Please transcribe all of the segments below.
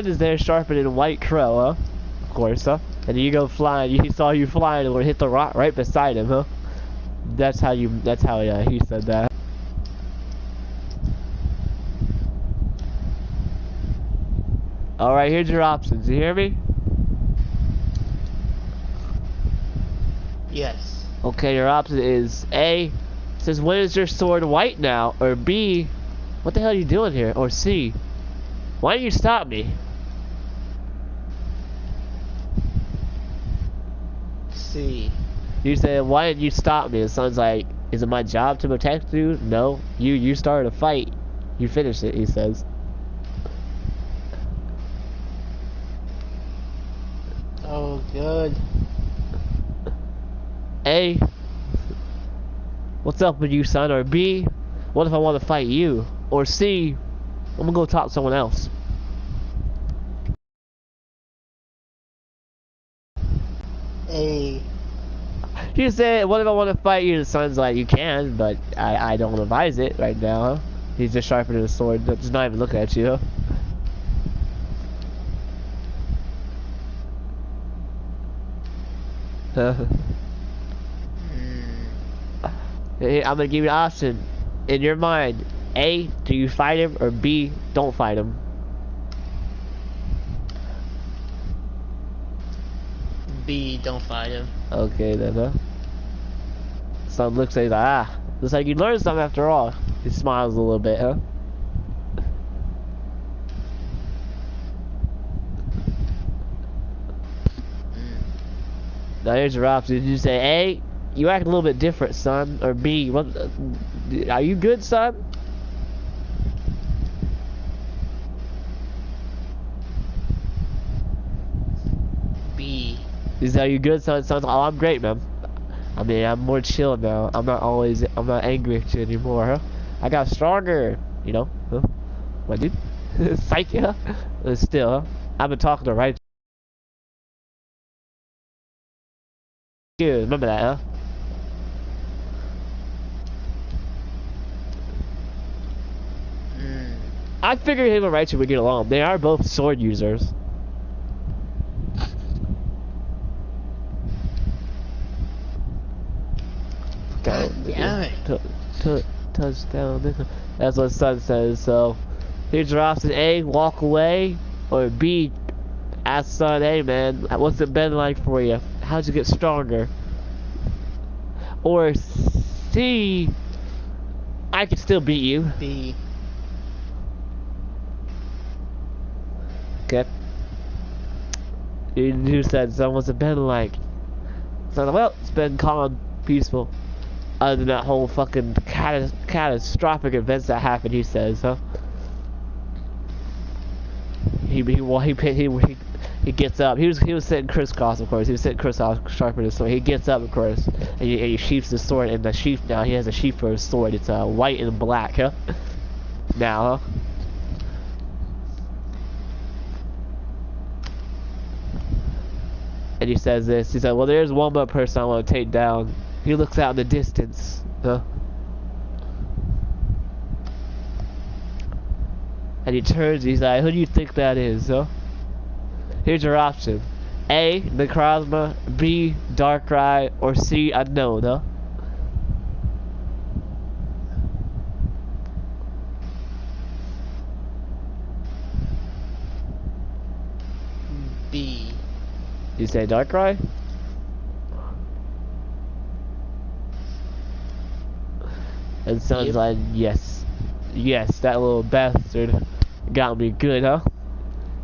is there sharpening white crow, huh? Of course, huh? And you go flying. He saw you flying and hit the rock right beside him, huh? That's how yeah, he said that. Alright, here's your options. You hear me? Yes. Okay, your option is A, says when is your sword white now? Or B, what the hell are you doing here? Or C, why didn't you stop me? C. You said, why didn't you stop me? It sounds like, is it my job to protect you? No, you started a fight. You finished it, he says. Oh, good. A, what's up with you, son? Or B, what if I want to fight you? Or C, I'm gonna go talk to someone else. A. You said, what if I want to fight you? The son's like, you can, but I don't advise it right now, huh? He's just sharpening his sword, just not even looking at you, huh? Hey, I'm gonna give you an option. In your mind, A, do you fight him? Or B, don't fight him? B. Don't fight him. Okay then, huh? Son looks at you like, ah, looks like you learned something after all. He smiles a little bit, huh? Now here's your option. You say, A, you act a little bit different, son. Or B, what, are you good, son? B. He said, are you good, son? Son's like, oh, I'm great, man. I mean, I'm more chill now. I'm not angry at you anymore, huh? I got stronger, you know? Huh? What, dude? Psych, yeah? Still, huh? I've been talking to right. Good, remember that, huh? I figured him and Rachel would get along. They are both sword users. God damn it. Touchdown. That's what Sun says. So, here's your option: A, walk away, or B, ask Sun, hey man, what's it been like for you? How'd you get stronger? Or C, I can still beat you. B. Okay. You said, Sun, what's it been like? So, well, it's been calm, peaceful. Other than that whole fucking catastrophic events that happened, he says, huh? He gets up. He was sitting crisscross, of course. He was sitting crisscross, sharpening his sword. He gets up, of course, and he sheaths his sword. And the sheath now, he has a sheath for his sword. It's white and black, huh? Now, huh? And he says this. He said, "Well, there's one more person I want to take down." He looks out in the distance, huh? And he turns, he's like, who do you think that is, huh? Here's your option. A, Necrozma, B, Darkrai, or C, Unknown, huh? B. You say Darkrai? And Sun's like, yes. Yes, that little bastard got me good, huh?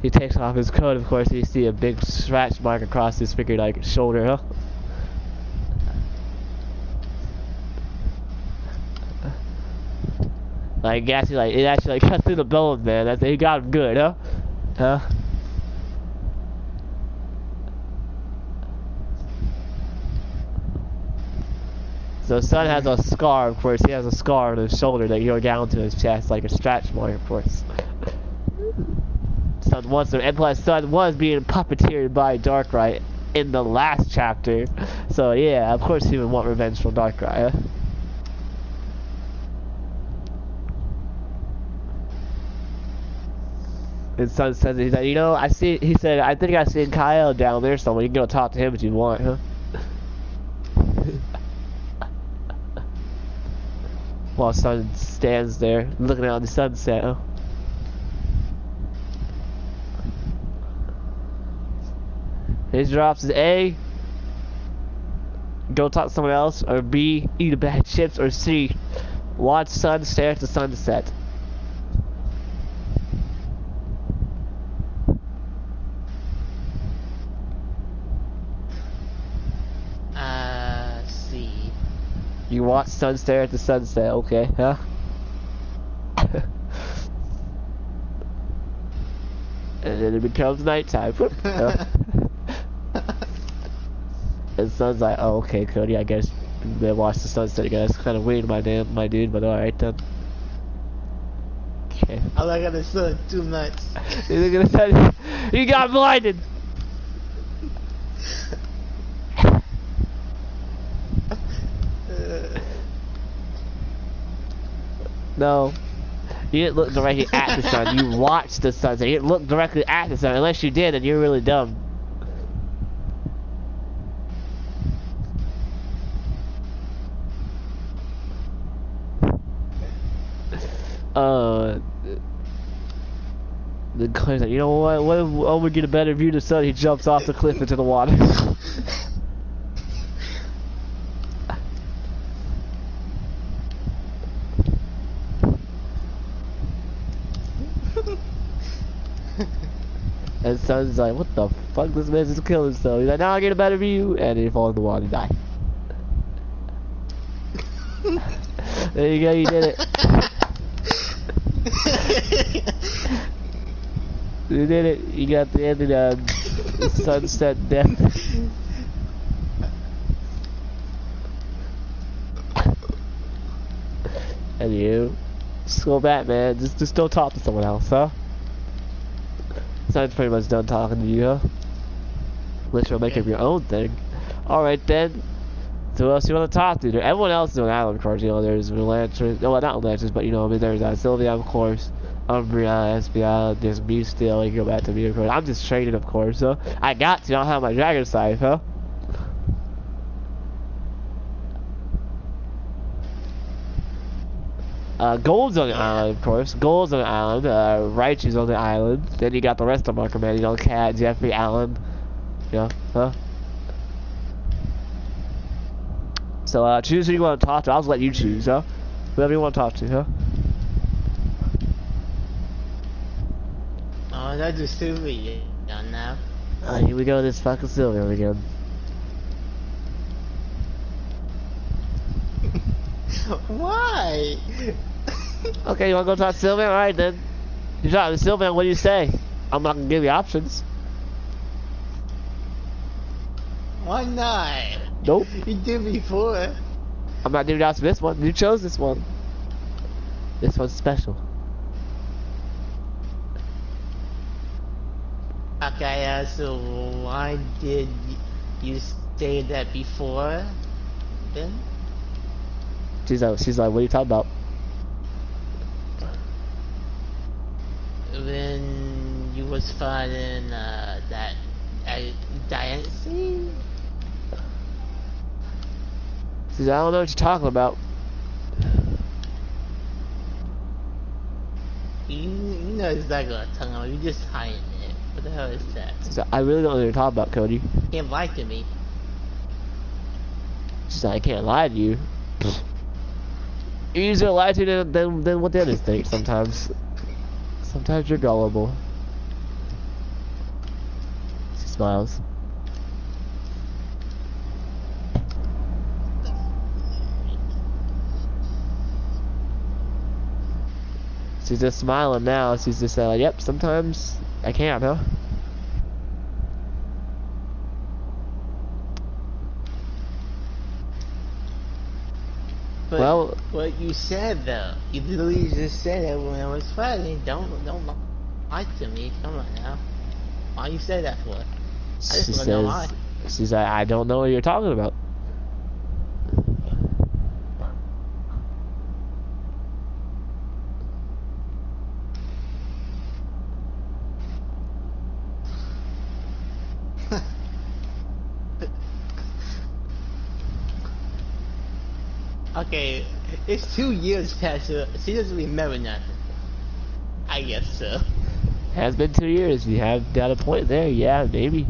He takes off his coat, of course, and you see a big scratch mark across his freaking, like, shoulder, huh? Like, actually, like, it actually, like, cut through the bone, man. He got him good, huh? Huh? So Sun has a scar, of course. He has a scar on his shoulder that goes down to his chest, like a stretch mark, of course. Sun wants him, and plus Sun was being puppeteered by Darkrai in the last chapter. So yeah, of course he would want revenge from Darkrai. Huh? His son says, he's like, you know, he said, I think I seen Kyle down there somewhere. You can go talk to him if you want, huh? While son stands there looking out the sunset, huh? His drops is A, go talk to someone else, or B, eat a bag of chips, or C, watch sun stare at the sunset. C. You watch sun stare at the sunset, okay, huh? And then it becomes nighttime. Huh? And son's like, oh, okay, Cody, I guess they watch the sunset again. It's kind of weird, my dude, but alright then. Okay. I look at the sun too much. He's gonna tell you, you got blinded! No. You didn't look directly at the sun. You watched the sunset. You didn't look directly at the sun. Unless you did, then you're really dumb. The guy's like, you know what if we get a better view of the sun? He jumps off the cliff into the water. And son's like, what the fuck, this man's just killing himself. He's like, now I get a better view, and he falls in the water and dies. There you go, you did it. You did it. You got the end of the sunset death. And you, just go back, man. Just don't talk to someone else, huh? Son's pretty much done talking to you, huh? Unless you'll make up your own thing. Alright then. So who else you want to talk to? Everyone else is on the island, of course. You know, there's Lancer. Well, not Lancers, but you know, I mean, there's Sylvia, of course. Umbria, SBI, there's me still. You can go back to me, of course. I'm just trading, of course, huh? I got to. I don't have my dragon scythe, huh? Gold's on the island, of course. Gold's on the island. Raichu's on the island. Then you got the rest of them, man. You know, Cat, Jeffrey, Allen. Yeah, huh? So, choose who you want to talk to. I'll just let you choose, huh? Whoever you want to talk to, huh? Oh, that's just Sylvia done now. Here we go, this fucking Sylvia again. Why? Okay, you wanna go talk to Sylvia? Alright then. You talk to Sylvia, what do you say? I'm not gonna give you options. Why not? Nope. You did before. I'm not giving you options for this one. You chose this one. This one's special. Okay, so why did you say that before then? She's like, what are you talking about? When you was fighting that Diane scene? She's like, I don't know what you're talking about. You know it's not gonna tongue out, you just hiding it. What the hell is that? She's like, I really don't know what you're talking about, Cody. You can't lie to me. She's like, I can't lie to you. You're easier to lie to than what the others think sometimes. Sometimes you're gullible. She smiles. She's just smiling now. She's just like, yep, sometimes I can, huh? But Well, what you said though, you literally just said it when I was fighting. Don't lie to me. Come on now. Why you say that for? I just she want to know why. says, she's like, I don't know what you're talking about. Okay, it's 2 years past her. She doesn't remember nothing. I guess so. Has been 2 years. You have got a point there. Yeah, maybe.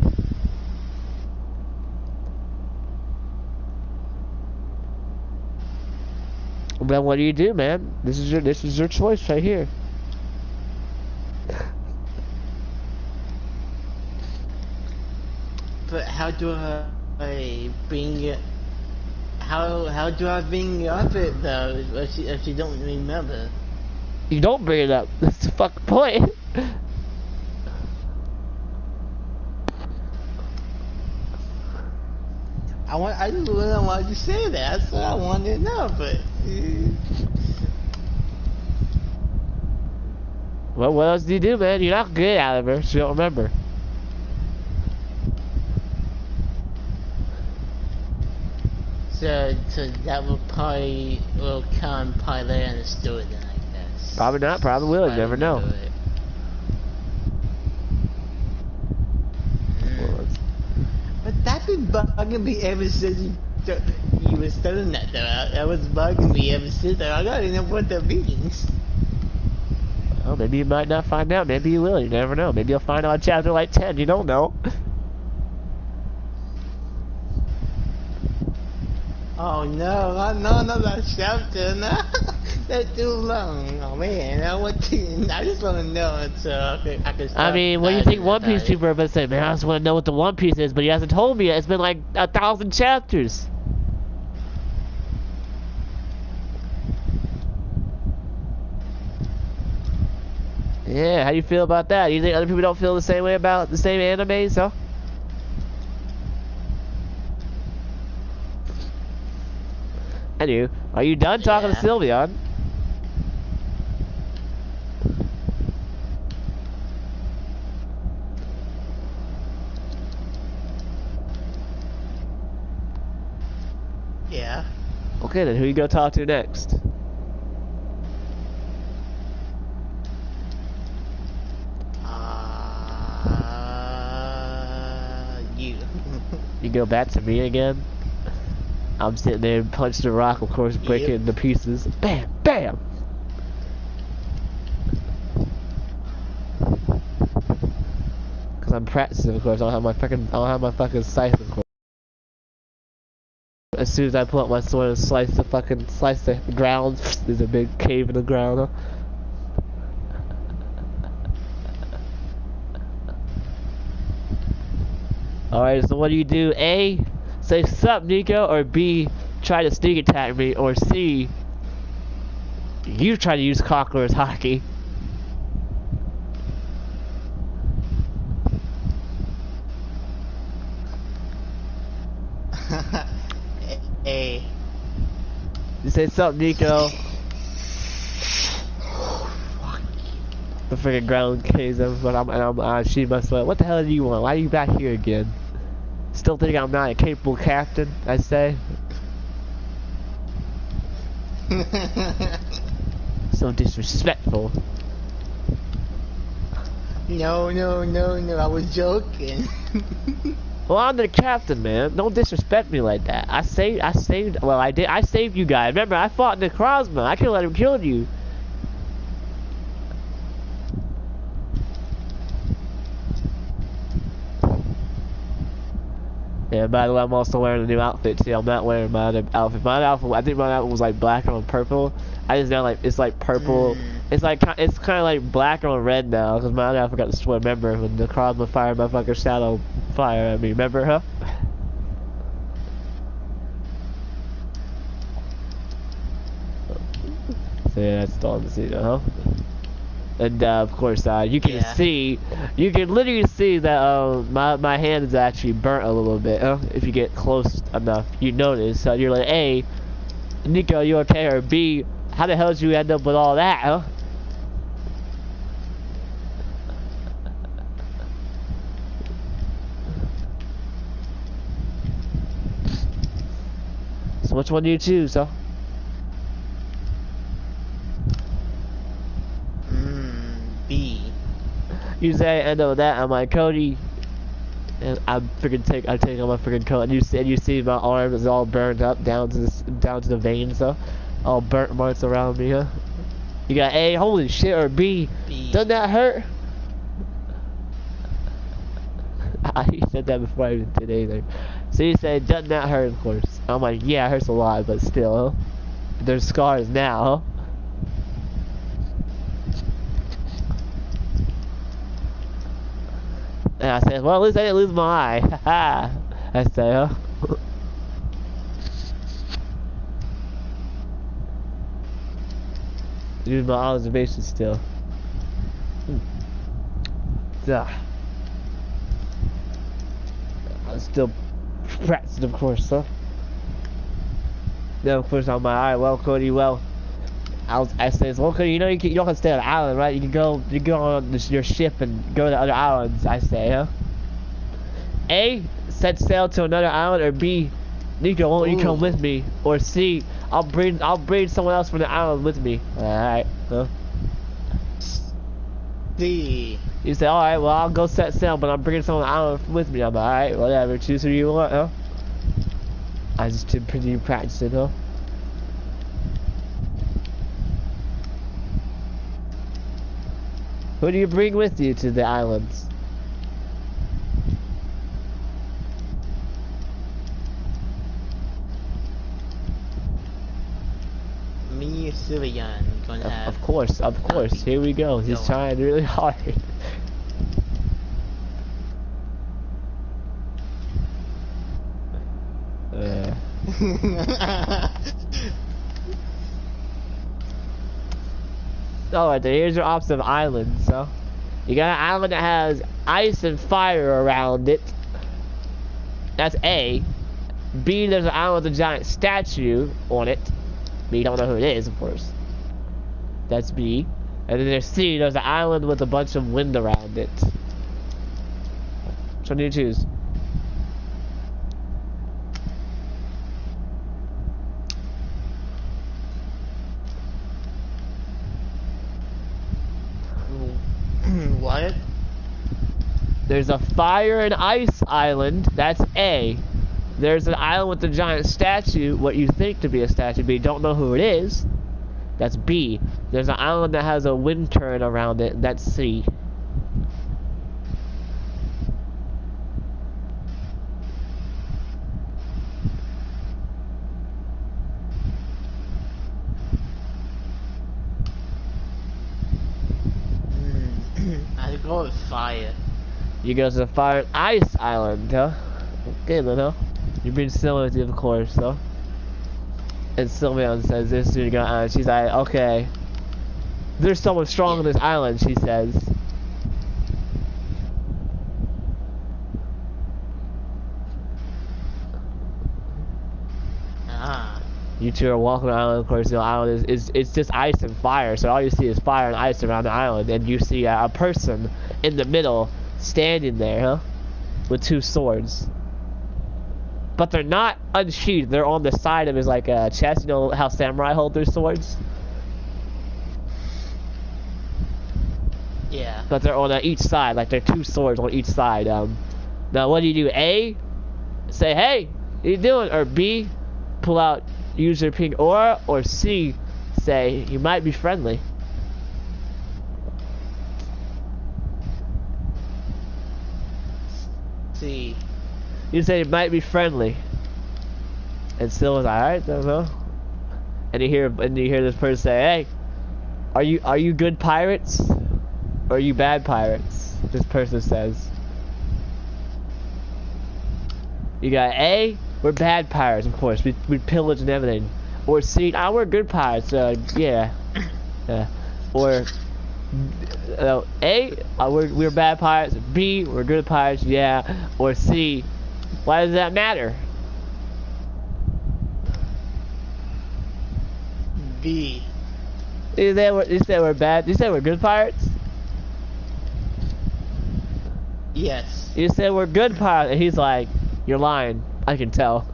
Then what do you do, man? This is your choice right here. But how do I bring it? How do I bring up it though if she don't remember? You don't bring it up. That's the fucking point. I just really wanted to say that, so I wanted to know, but. Well, what else do you do, man? You're not good out of her, so you don't remember. So that will come probably later in the story then, I guess. Probably not, probably will, you never know. But that's been bugging me ever since you was telling that though. That was bugging me ever since. I gotta know what that means. Well, maybe you might not find out. Maybe you will. You never know. Maybe you'll find out in chapter like 10. You don't know. Oh no, no, that chapter, no. That's too long. Oh man, I just want to know it so I can stop. I mean, what do you think One Piece people are about to say? Man, I just want to know what the One Piece is, but he hasn't told me yet. It's been like 1,000 chapters. Yeah, how do you feel about that? You think other people don't feel the same way about the same animes, huh? Anyway, are you done talking to Sylveon? Yeah. Okay, then who you gonna talk to next? You. You go back to me again? I'm sitting there punching the rock, of course, breaking it into pieces. Bam! Bam! Cause I'm practicing, of course. I don't have my fucking scythe, of course. As soon as I pull out my sword and slice the ground, there's a big cave in the ground, huh? Alright, so what do you do? A, say sup Nico, or B, try to sneak attack me, or C, you try to use Conqueror's Hockey. A. You say sup Nico. The freaking ground caves him, but she must have, what the hell do you want? Why are you back here again? Still think I'm not a capable captain, I say. So disrespectful. No, I was joking. Well, I'm the captain, man. Don't disrespect me like that. I saved you guys. Remember, I fought in the crossbow. I could have let him kill you. Yeah, by the way, I'm also wearing a new outfit too. I'm not wearing my other outfit. I think my outfit was like black on purple. I just now like it's like purple. It's kind of like black on red now because my other outfit got destroyed. Remember when the crossbow fired my fucking shadow fire at me? Remember, huh? So yeah, that's all I'm seeing, huh? And of course, you can literally see that my hand is actually burnt a little bit. If you get close enough, you notice. So you're like, A, Nico, you okay? Or B, how the hell did you end up with all that, huh? So which one do you choose, huh? B. You say I end up with that. I'm like, Cody, And I take off my freaking coat, and you see my arm is all burned up down to the veins, though, all burnt marks around me, huh? You got A, holy shit, or B, doesn't that hurt? He said that before I even did anything. So he said, doesn't that hurt, of course. I'm like, yeah, it hurts a lot, but still, huh? There's scars now, huh? And I said, well, at least I didn't lose my eye. Haha. I said, huh? Use my observation still. Duh. I'm still practicing, of course, huh? No, of course, on my eye. Well, Cody, well, I says, well, Cody, you know you don't have to stay on the island, right? You go on your ship and go to the other islands. I say, huh? A, set sail to another island, or B, Nico, won't you come with me? Or C, I'll bring someone else from the island with me. Alright, huh? D. You say, alright, well, I'll go set sail, but I'm bringing someone on the island with me. I'm alright, whatever, choose who you want, huh? I just did pretty practicing, huh? Who do you bring with you to the islands? Me, Sylvian, gonna have. Of course. Here we go. He's trying really hard. Alright, here's your option of islands. So, you got an island that has ice and fire around it. That's A. B, there's an island with a giant statue on it. But you don't know who it is, of course. That's B. And then there's C, there's an island with a bunch of wind around it. Which one do you choose? What? There's a fire and ice island. That's A. There's an island with a giant statue, what you think to be a statue, but you don't know who it is. That's B. There's an island that has a wind turret around it. That's C. I'd go with fire. You go to the fire and ice island, huh? Okay then, huh? You're being silly with you, of course, though. And Sylvian says, this dude got on. She's like, okay. There's someone strong on this island, she says. Ah. You two are walking the island, of course, the island it's just ice and fire, so all you see is fire and ice around the island, and you see a person in the middle standing there, huh? With two swords. But they're not unsheathed, they're on the side of his, like, chest. You know how samurai hold their swords? Yeah. But they're on each side, like they're two swords on each side. Now what do you do? A, say, hey, what you doing? Or B, pull out, use your pink aura. Or C, say, you might be friendly. C. You say it might be friendly. And still was alright, don't know. And you hear this person say, hey, are you good pirates? Or are you bad pirates? This person says. You got A, we're bad pirates, of course. We pillage and everything. Or C, we're good pirates, yeah. Or A, we're bad pirates. B, we're good pirates, yeah. Or C, why does that matter? B. You said we're bad. You said we're good pirates. Yes. You said we're good pirates, and he's like, you're lying. I can tell.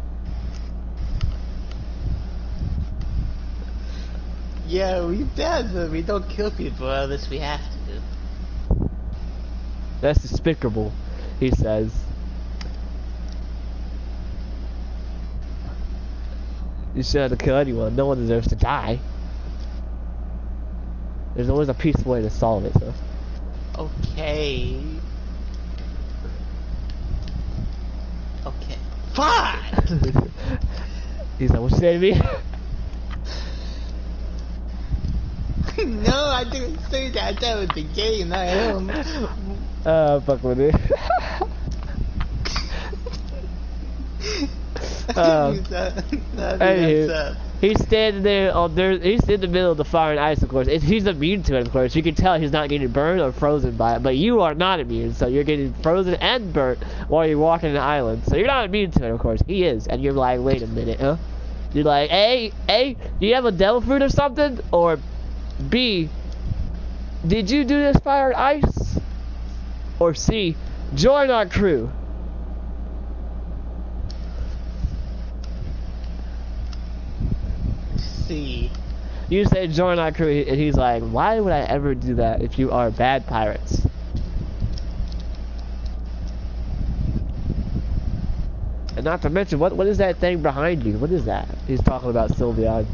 Yeah, we bad, but we don't kill people unless we have to. That's despicable, he says. You shouldn't have to kill anyone. No one deserves to die. There's always a peaceful way to solve it, so. Okay. Okay. Fuck! He's like, what you say to me? No, I didn't say that. That was the game, not him. Fuck with it. Anywho, he's standing there on there. He's in the middle of the fire and ice, of course. He's immune to it, of course. You can tell he's not getting burned or frozen by it, but you are not immune. So you're getting frozen and burnt while you're walking the island. So you're not immune to it, of course. He is, and you're like, wait a minute, huh? You're like, hey, do you have a devil fruit or something? Or B, did you do this fire and ice? Or C, join our crew. C. You say join our crew, and he's like, why would I ever do that if you are bad pirates? And not to mention, what is that thing behind you? What is that? He's talking about Sylveon.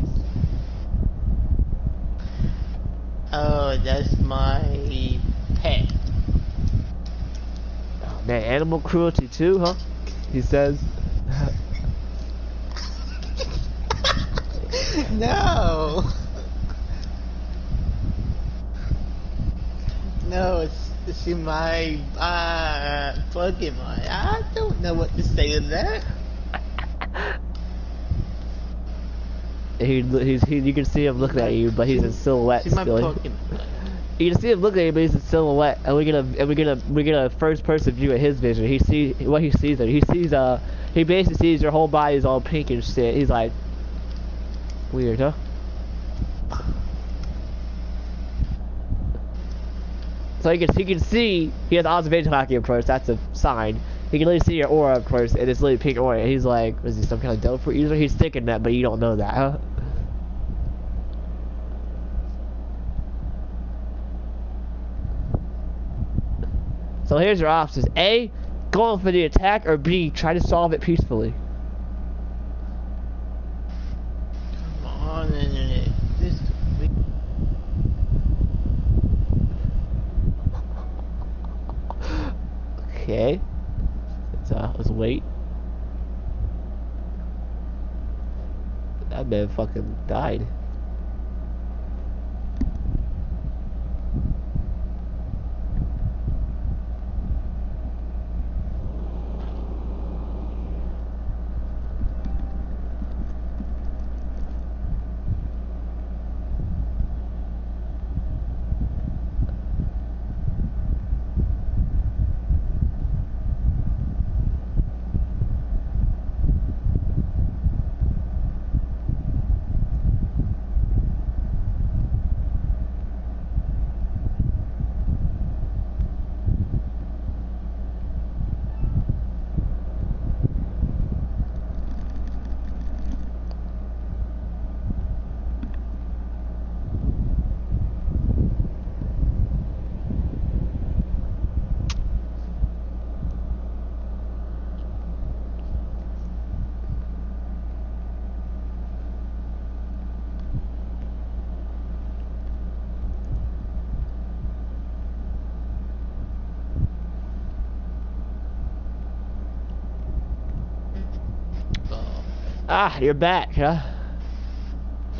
Oh, that's my pet. Oh man, animal cruelty too, huh? He says. No. No, it's in my Pokemon. I don't know what to say to that. You can see him looking at you, but he's in silhouette It's my still. Pokemon. You can see him looking at you, but he's in silhouette, and we get a first person view of his vision. He sees what he sees there. He basically sees your whole body is all pink and shit. He's like, weird, huh? So he can see he has observation hockey, of course. That's a sign. He can literally see your aura, of course, and it's literally pink aura. And he's like, is he some kind of devil fruit user? He's thinking that, but you don't know that, huh? So here's your options: A, go in for the attack, or B, try to solve it peacefully. Come on, internet. This. Okay. Let's wait. That man fucking died. Ah, you're back, huh?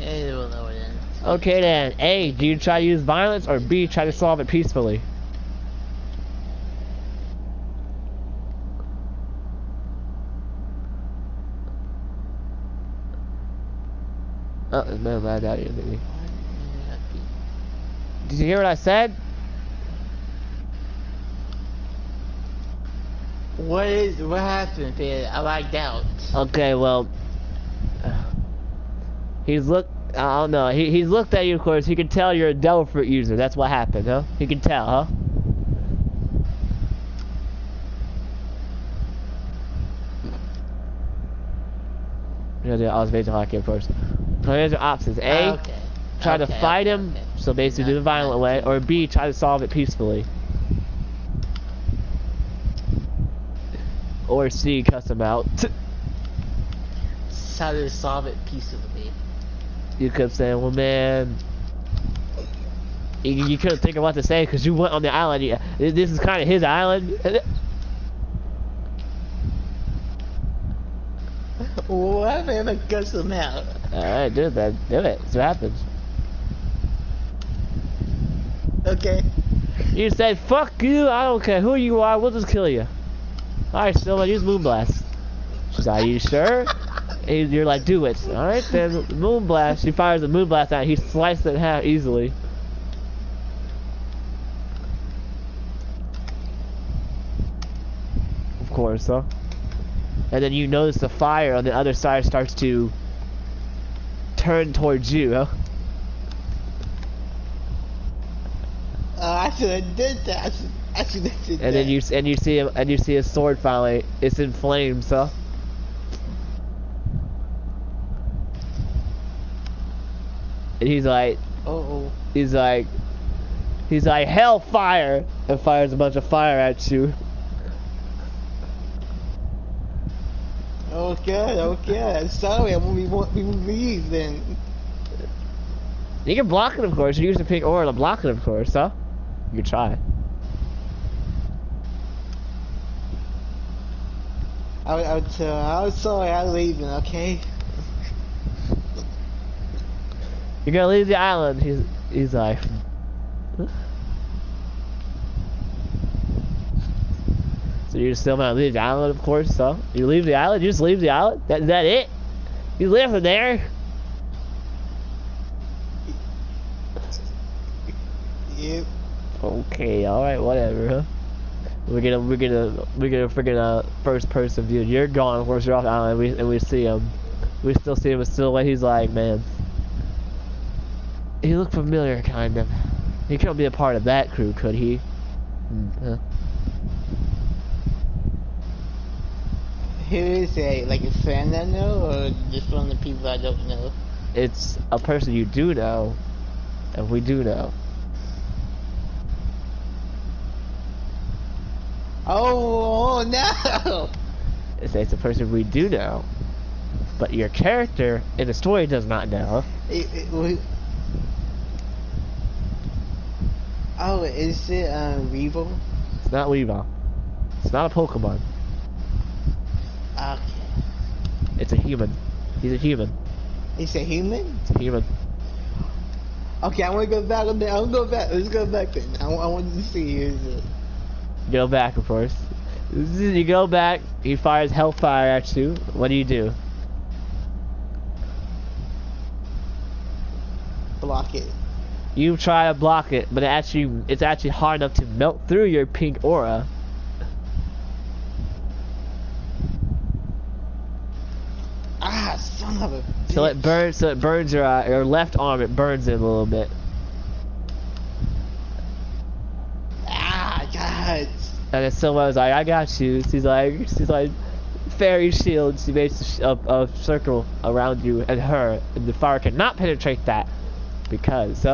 Yeah, we'll know it then. Okay then. A, do you try to use violence, or B, try to solve it peacefully? Oh, man, mad at you, maybe. Did you hear what I said? What happened, man? I lagged out. Okay, well, I don't know, he's looked at you, of course. He can tell you're a devil fruit user. That's what happened, huh? He can tell, huh? Here's the observation hockey, of course. So here's your options: A, try to fight him, so basically do the violent way, or B, try to solve it peacefully. Or C, cuss him out. decided to solve it peacefully. You kept saying, well, man, you couldn't think of what to say because you went on the island. This is kind of his island. What if I cuss him out? Alright, do that. Do it. See what happens. Okay. You said, fuck you, I don't care who you are, we'll just kill you. Alright, Silva, use Moonblast. She's like, are you sure? And you're like, do it. Alright, then Moonblast. She fires a Moonblast out, he sliced it in half easily. Of course, huh? And then you notice the fire on the other side starts to turn towards you, huh? I should have did that. I should have did that. And then you see his sword finally. It's in flames, huh? And he's like, he's like hellfire, and fires a bunch of fire at you. Okay. Sorry, we leave then. You can block it, of course. You use the pink aura to block it, of course, huh? You can try. I was sorry, I'm leaving, okay? You're gonna leave the island. He's like. So you're still gonna leave the island, of course, so you leave the island, you just leave the island? Is that it? You live in there? Yep. Okay, alright, whatever, huh? We're gonna freaking first person view. You're gone, of course, you're off the island, and we see him. We still see him, but still like he's like, man. He looked familiar, kind of. He couldn't be a part of that crew, could he? Huh? Who is it? Like a friend I know, or just one of the people I don't know? It's a person you do know, and we do know. Oh no! It's a person we do know, but your character in the story does not know. Oh, is it Weevil? It's not Weavile. It's not a Pokemon. Okay. It's a human. He's a human. It's a human? It's a human. Okay, I want to go back on there. I'll go back. Let's go back then. I wanted to see who is it. Go back, of course. You go back. He fires hellfire at you. What do? Block it. You try to block it, but it's actually hard enough to melt through your pink aura. Ah, son of a bitch. So it burns your left arm. It burns it a little bit. Ah, God. And then someone's like, I got you. She's like, fairy shield. She makes a circle around you and her, and the fire cannot penetrate that because,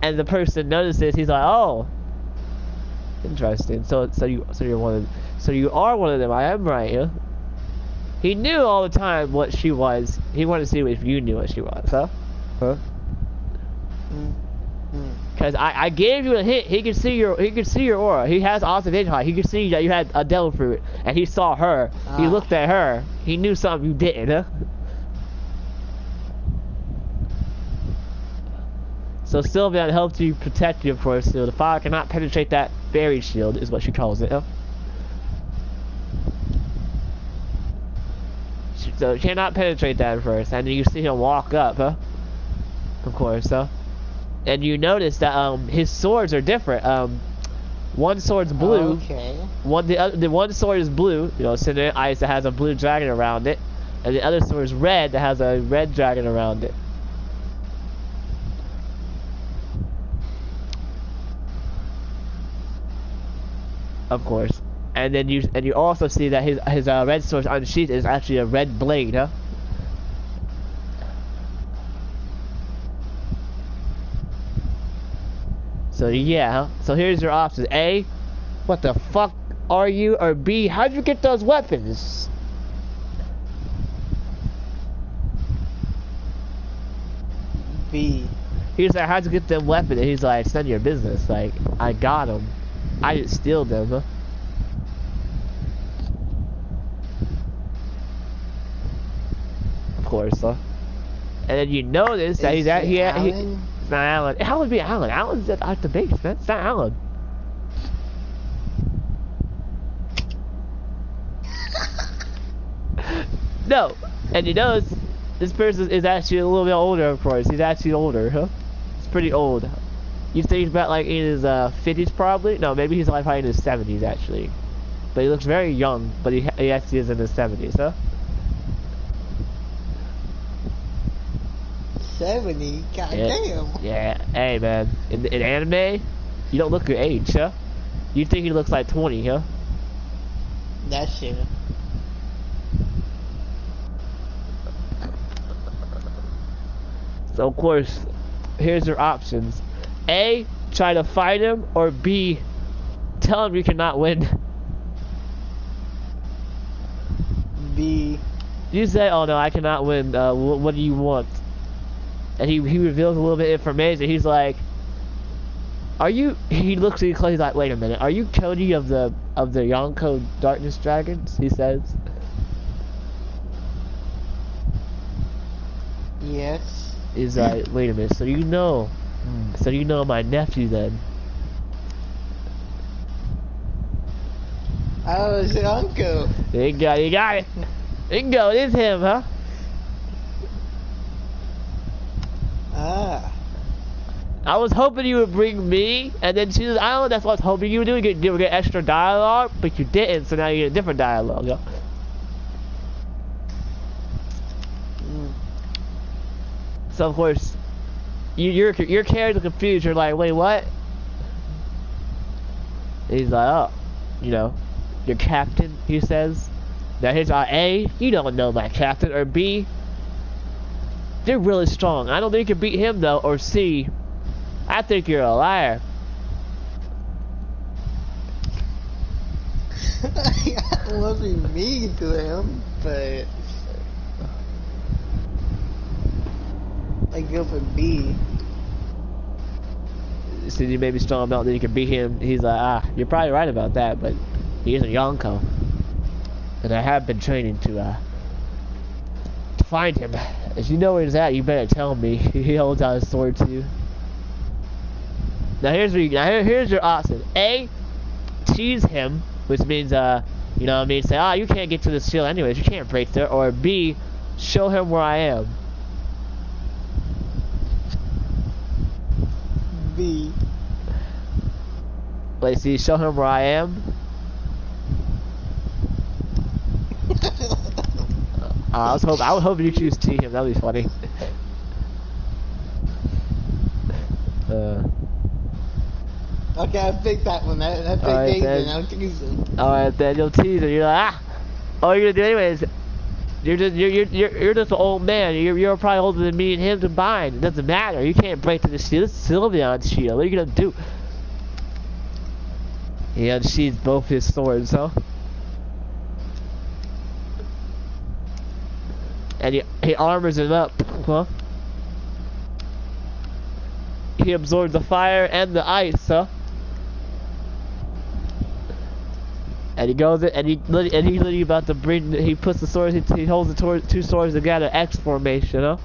and the person notices. He's like, oh, interesting. So you are one of them. I am right, yeah. He knew all the time what she was. He wanted to see if you knew what she was, huh? Because I gave you a hint. He could see your aura. He has observation height. He could see that you had a devil fruit, and he saw her. He looked at her. He knew something you didn't, huh? So Sylveon helped you protect you, of course. So the fire cannot penetrate that fairy shield, is what she calls it, huh? So it cannot penetrate that at first, and then you see him walk up, huh? Of course, huh? And you notice that his swords are different. One sword's blue. Okay. The one sword is blue, you know, Cinder Ice that has a blue dragon around it, and the other sword is red that has a red dragon around it. Of course. And then you also see that his red sword unsheathed is actually a red blade, huh? So yeah, huh? So here's your options. A, what the fuck? are you? Or B, how'd you get those weapons? B. He's like, how'd you get them weapons? And he's like, it's none of your business. Like, I got them. I didn't steal them, huh? Of course, huh? And then you notice that he's at, it's not Alan. How would be Alan? Alan's at the base, man. It's not Alan. No. And you notice this person is actually a little bit older, of course. He's actually older, huh? He's pretty old. You think he's about like in his 50s probably? No, maybe he's like probably in his 70s actually. But he looks very young, but he actually is in his 70s, huh? 70? Goddamn. Yeah, hey man. In anime, you don't look your age, huh? You think he looks like 20, huh? That's true. So of course, here's your options. A, try to fight him, or B, tell him you cannot win. B. You say, oh no, I cannot win, what do you want? And he reveals a little bit of information. He's like, are you, he looks at you close, he's like, wait a minute, are you Cody of the Yonko Darkness Dragons? He says. Yes. He's like, wait a minute, so you know my nephew then. Oh, it's your uncle. You got it. Bingo, it is him, huh? Ah. I was hoping you would bring me, and then choose Island. That's what I was hoping you would do. You would get extra dialogue, but you didn't, so now you get a different dialogue, yo. So of course, your character confused. You're like, wait, what? And he's like, oh, you know, your captain. He says. Now here's our A. You don't know my captain. Or B. They're really strong. I don't think you can beat him though. Or C. I think you're a liar. I wasn't mean to him, but I go for B. So you may be strong enough that you can beat him. He's like, ah, you're probably right about that, but he is a Yonko. And I have been training to find him. If you know where he's at, you better tell me. He holds out his sword to you. Now here's your option. A, tease him, which means you know what I mean, say, you can't get to the shield anyways, you can't break there. Or B, show him where I am. B. Wait, see, show him where I am. I was hoping you choose T him. That'd be funny. Okay, I picked that one. I picked Alright, Nathan. I'll tease him. Alright, then you'll tease him. You're like, all you're gonna do anyways. You're just an old man. You're probably older than me and him combined. It doesn't matter. You can't break through the shield. It's Sylveon's shield. What are you gonna do? He unsheathes both his swords, huh? And he armors him up, huh? He absorbs the fire and the ice, huh? And he goes in, and he's literally about to bring. He puts the swords. He holds the two swords together, X formation, huh?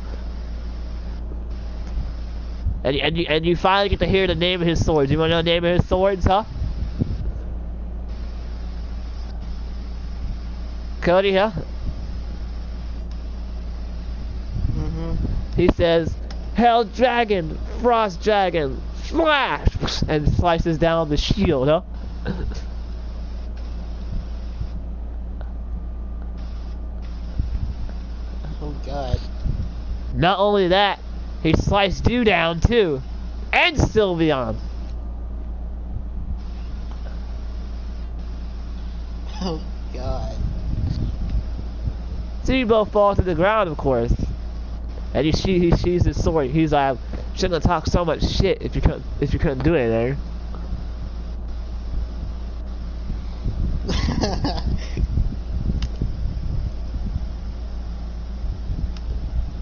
And you finally get to hear the name of his swords. You want to know the name of his swords, huh? Cody, huh? He says, Hell Dragon, Frost Dragon, Slash! And slices down the shield, huh? Oh god. Not only that, he sliced you down too. And Sylveon. Oh god. So you both fall to the ground, of course. And he sheathes his sword. He's like, shouldn't have talked so much shit if you couldn't do anything.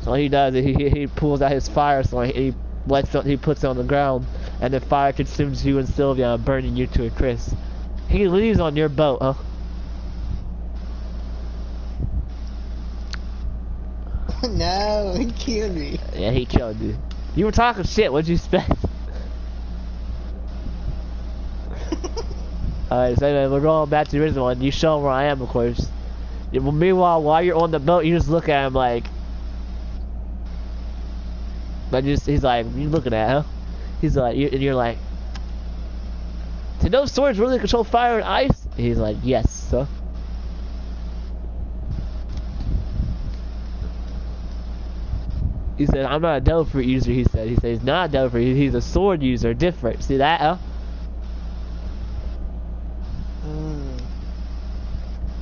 So what he does is he pulls out his fire sword, he puts it on the ground, and the fire consumes you and Sylvia, burning you to a crisp. He leaves on your boat, huh? No, he killed me. Yeah, he killed you. You were talking shit, what'd you expect? Alright, so anyway, we're going back to the original one. You show him where I am, of course. Yeah, well, meanwhile, while you're on the boat, you just look at him like... But he's like, you looking at, huh? He's like, and you're like... Did those swords really control fire and ice? He's like, yes, sir. He said, I'm not a devil fruit user, he said. He said, he's not a devil fruit, he's a sword user, different. See that, huh?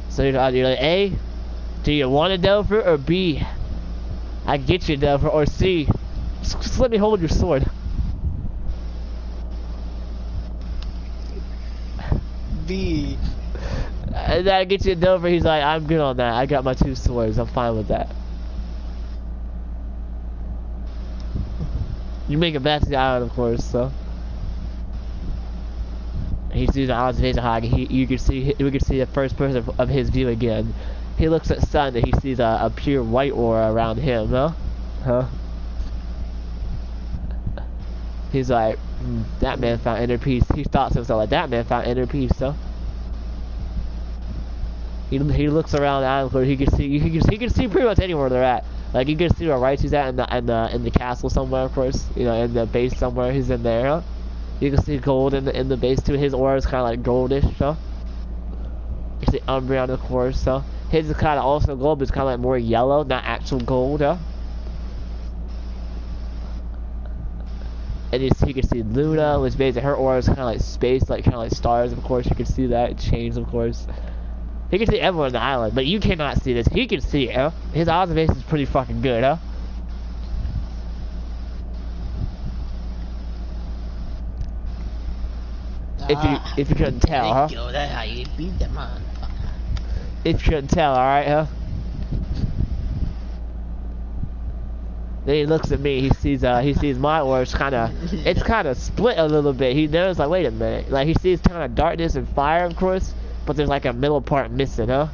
So you're like, A, do you want a devil fruit, or B, I get you a devil fruit, or C, just let me hold your sword. B. And then I get you a devil fruit, he's like, I'm good on that, I got my 2 swords, I'm fine with that. You make it back to the island, of course, so. He sees the observation hog. We can see the first person of his view again. He looks at sun and he sees a pure white aura around him, huh? Huh? He's like, that man found inner peace. He thought to himself like, that man found inner peace, huh? He looks around the island. He can see pretty much anywhere they're at. Like you can see where Rice's at in the castle somewhere, of course. You know, in the base somewhere. He's in there, huh? You can see gold in the base too. His aura is kind of like goldish, so. You see Umbreon, of course, so. His is kind of also gold, but it's kind of like more yellow, not actual gold, huh? And you can see Luna, which basically her aura is kind of like space, like kind of like stars, of course. You can see that. It changed, of course. He can see everyone on the island, but you cannot see this. He can see it, huh? His observation is pretty fucking good, huh? If you couldn't tell, huh? Yo, that's how you beat that motherfucker. If you couldn't tell, alright, huh? Then he looks at me, he sees my aura, it's kinda split a little bit. He knows, like, wait a minute. Like, he sees kind of darkness and fire, of course, but there's like a middle part missing, huh?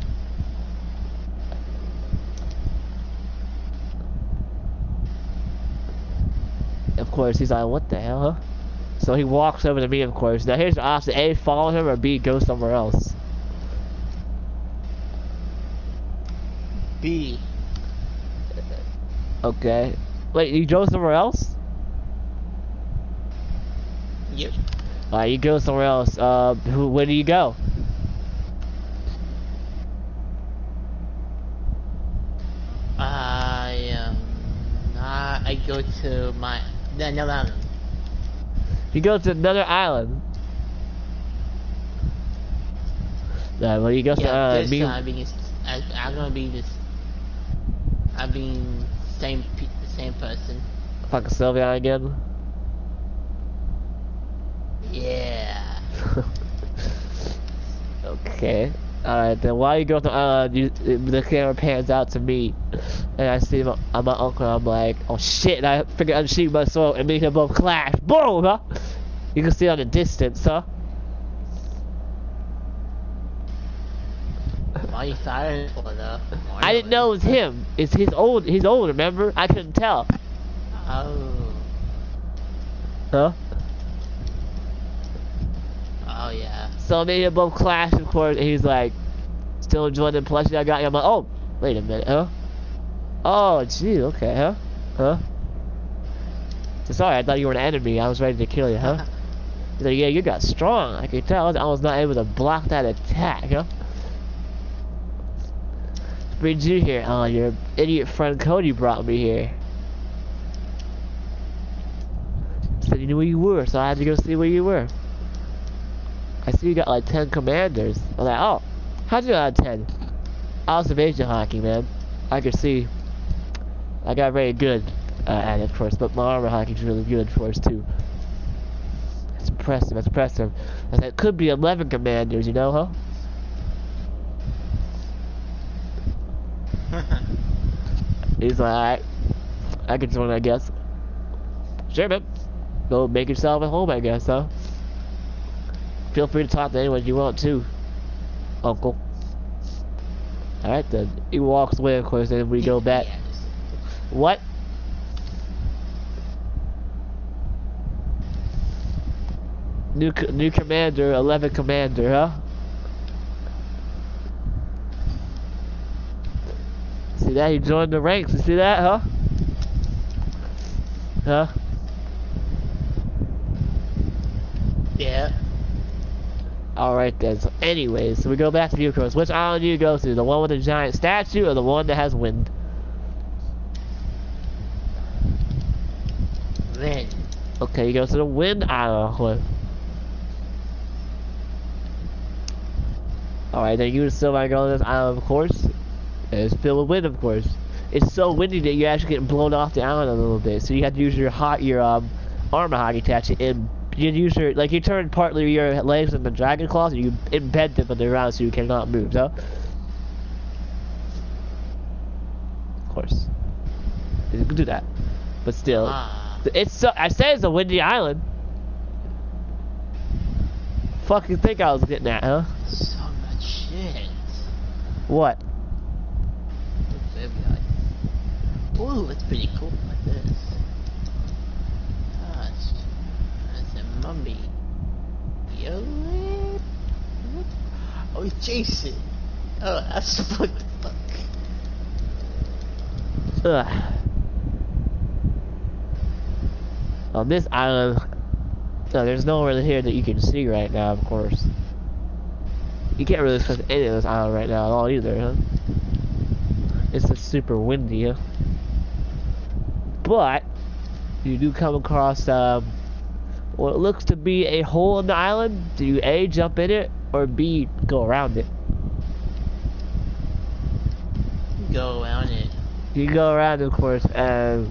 Of course, he's like, what the hell, huh? So he walks over to me, of course. Now here's the option: A, follow him, or B, go somewhere else. B. Okay. Wait, you go somewhere else? Yep. Alright, you go somewhere else. Where do you go? I go to another island. You go to another island. Well, you go to I'm gonna be this. I'm being the same person. Fucking Sylvia again. Yeah. Okay. Alright, then while you go to the island, the camera pans out to me, and I see my uncle, and I'm like, oh shit, and I figure I'm shooting my sword, and me and him both clash. Boom, huh? You can see on the distance, huh? Why are you silent for though? I didn't know it was him. He's old, remember? I couldn't tell. Oh. Huh? Oh yeah. So me and him both clash, of course, and he's like, still enjoying the plushie I got you. I'm like, oh, wait a minute, huh? Oh, gee, okay, huh? Huh? Sorry, I thought you were an enemy. I was ready to kill you, huh? He's like, yeah, you got strong. I can tell. I was not able to block that attack, huh? What brings you here? Oh, your idiot friend Cody brought me here. Said you knew where you were, so I had to go see where you were. I see you got like 10 commanders. I'm like, oh, how'd you have 10? Observation hockey, man. I could see. I got very good at it, of course, but my armor hockey's really good, of course, too. It's impressive, it's impressive. I said, it could be 11 commanders, you know, huh? He's like, alright, I can join, I guess. Sure, man. Go make yourself at home, I guess, huh? Feel free to talk to anyone you want to, Uncle. Alright then. He walks away, of course, and we go back. What? New commander, 11 commander, huh? See that? He joined the ranks. You see that, huh? Huh? Yeah. Alright then. So anyways, so we go back to you, of course. Which island do you go to? The one with the giant statue or the one that has wind? Wind. Okay, you go to the wind island. Alright, then you and Silver go to this island, of course. And it's filled with wind, of course. It's so windy that you actually get blown off the island a little bit. So you have to use your armor hockey attachment and you use your, like, you turn partly your legs into dragon claws and you embed them in the ground so you cannot move, so. Of course. You can do that. But still. It's so, I said it's a windy island. Fucking think I was getting at, huh? So much shit. What? Ooh, it's pretty cool like this. Gosh. That's a mummy. Yo. Oh, Jason. Oh, that's what the fuck. Ugh. On this island, no, there's no one really here that you can see right now, of course. You can't really expect any of this island right now at all either, huh? It's just super windy, huh? But, you do come across, what looks to be a hole in the island. Do you A, jump in it, or B, go around it? Go around it. You go around, of course, and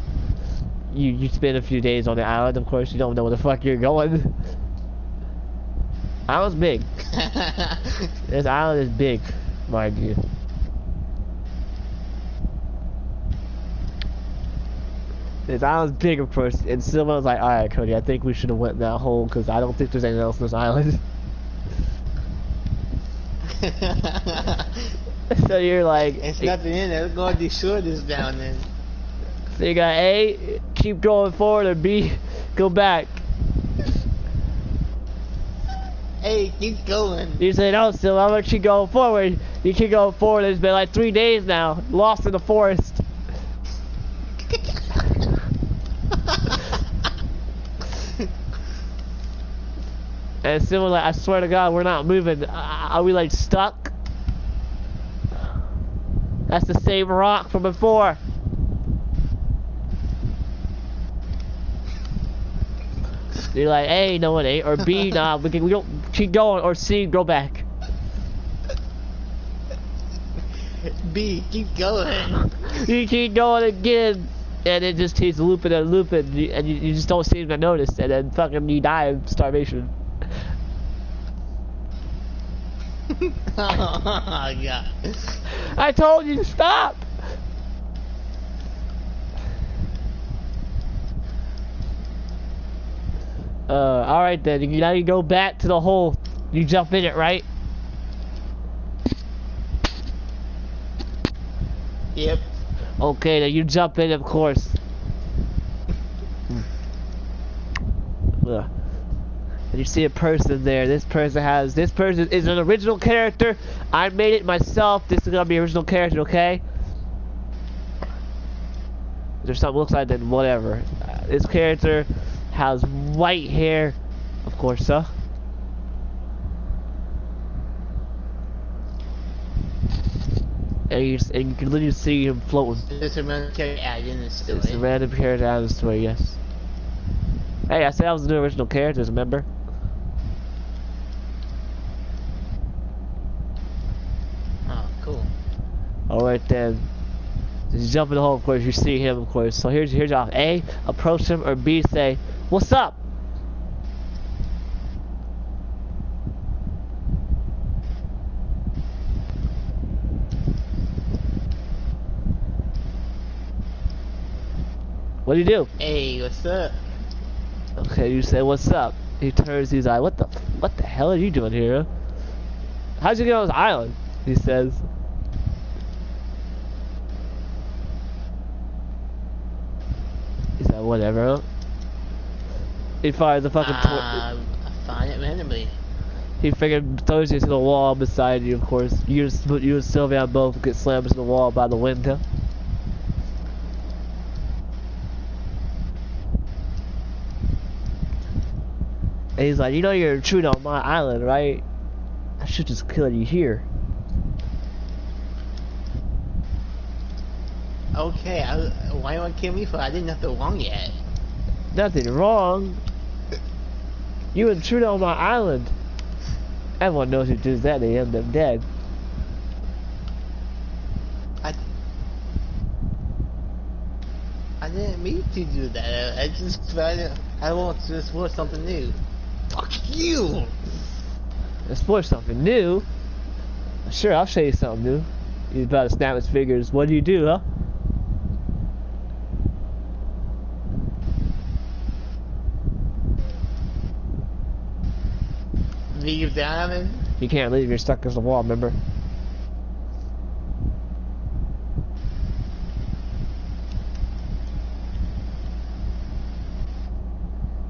you spend a few days on the island, of course. You don't know where the fuck you're going. Island's big. This island is big, mind you. This island's big, of course, and Silva's like, alright, Cody, I think we should have went in that hole, because I don't think there's anything else in this island. So you're like... It's nothing in there. Let's go and destroy this down then. So you got A, keep going forward, or B, go back. Hey, keep going. You say, no, Silva, I'm gonna keep going forward. You keep going forward, it's been like 3 days now, lost in the forest. And Silva like, I swear to God, we're not moving. Are we like stuck? That's the same rock from before. You're like, A, no it ain't, or B, nah, we don't keep going, or C, go back. B, keep going. You keep going again, and it just keeps looping and looping, and you just don't seem to notice, and then fucking you die of starvation. Oh God. I told you to stop! Alright then, now you go back to the hole. You jump in it, right? Yep. Okay, then you jump in, of course. Ugh. And you see a person there. This person is an original character. I made it myself. This is gonna be an original character, okay? If there's something looks like that, whatever. This character has white hair, of course, huh? And you can literally see him floating. There's a random character added in the story. It's a random character out of the story, yes. Hey, I said I was the new original characters, remember? Oh, cool. Alright then. Just jump in the hole, of course, you see him, of course. So here's your option. A, approach him, or B, say, what's up? What do you do? Hey, what's up? Okay, you say, what's up? He turns, he's like, what the hell are you doing here? How'd you get on this island? He says. He said, whatever, huh? He fires a fucking I find it randomly. He figured throws you to the wall beside you, of course. You and Sylvia both get slammed into the wall by the wind, huh? And he's like, you know you're intruding on my island, right? I should just kill you here. Okay, why you want to kill me for? I did nothing wrong yet. Nothing wrong. You intruded on my island. Everyone knows who does that, they end up dead. I didn't mean to do that. I just tried I want to explore something new. Fuck you! Explore something new? Sure, I'll show you something new. He's about to snap his fingers. What do you do, huh? Leave down. You can't leave, you're stuck against the wall, remember?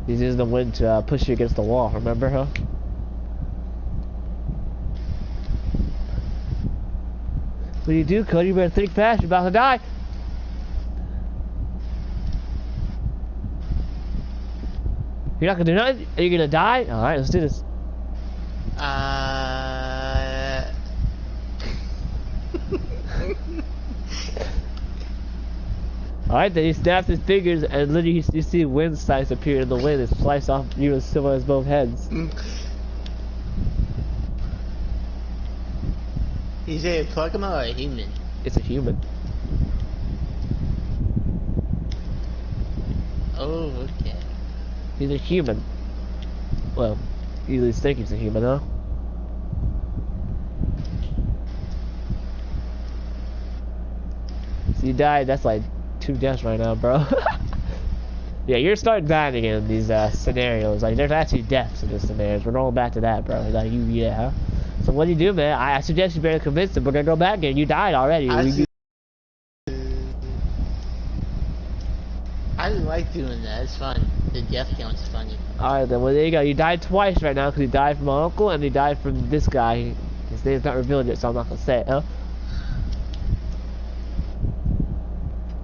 He's using the wind to push you against the wall, remember, huh? What do you do, Cody? You better think fast, you're about to die. You're not gonna do nothing? Are you gonna die? Alright, let's do this. Alright, then he snaps his fingers and literally you see wind slice appear in the wind and slice off you and Sylvia's both heads. Is it a Pokemon or a human? It's a human. Oh, okay. He's a human. Well, you at least think he's a human, huh? So you died, that's like 2 deaths right now, bro. Yeah, you're starting dying again in these scenarios. Like, there's actually deaths in these scenarios. We're going back to that, bro. Like, yeah. So what do you do, man? I suggest you better convince him. We're gonna go back again. You died already. I didn't like doing that. It's fun. The death count's funny. Alright, then, well, there you go. You died twice right now because you died from my uncle and you died from this guy. His name's not revealed yet, so I'm not gonna say it, huh?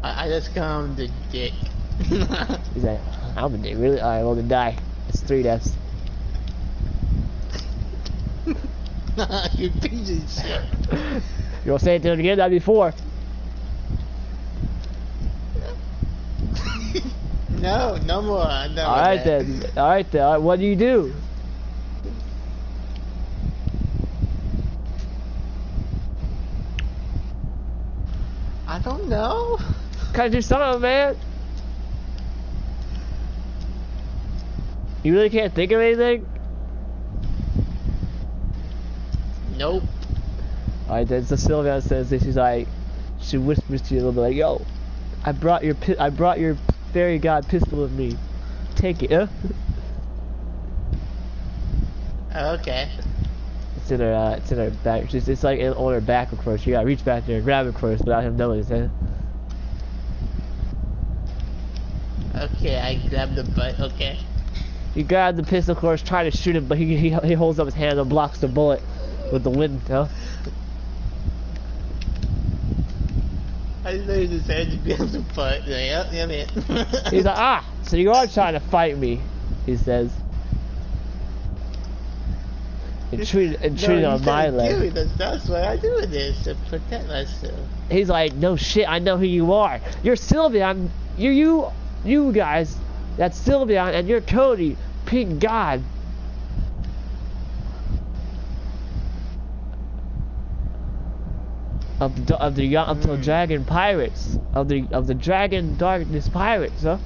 I just call him the dick. He's like, I'm a dick, really? Alright, well then die. It's 3 deaths. You piece of shit. You wanna say it to him again? That'd be 4. No, no more. Alright then. Alright then. Alright, what do you do? I don't know. Gotta do something, man. You really can't think of anything? Nope. Alright then, so Sylvia says this, she's like, she whispers to you a little bit like, yo, I brought your fairy god pistol with me. Take it, huh? Okay. It's in her back, it's like on her back, of course. You gotta reach back there and grab it, of course, without him noticing. Okay, I grabbed the butt, okay. You grab the pistol, of course, try to shoot him, but he holds up his hand and blocks the bullet with the wind, huh? I laid his head to grab the butt. Like, yep, yeah, man. He's like, ah, so you are trying to fight me, he says. Intruding on my land. That's why I do this, to protect myself. He's like, no shit, I know who you are. You're Sylveon. You guys. That's Sylveon, and you're Cody, Pink God. Of the Dragon Pirates. Of the Dragon Darkness Pirates, huh?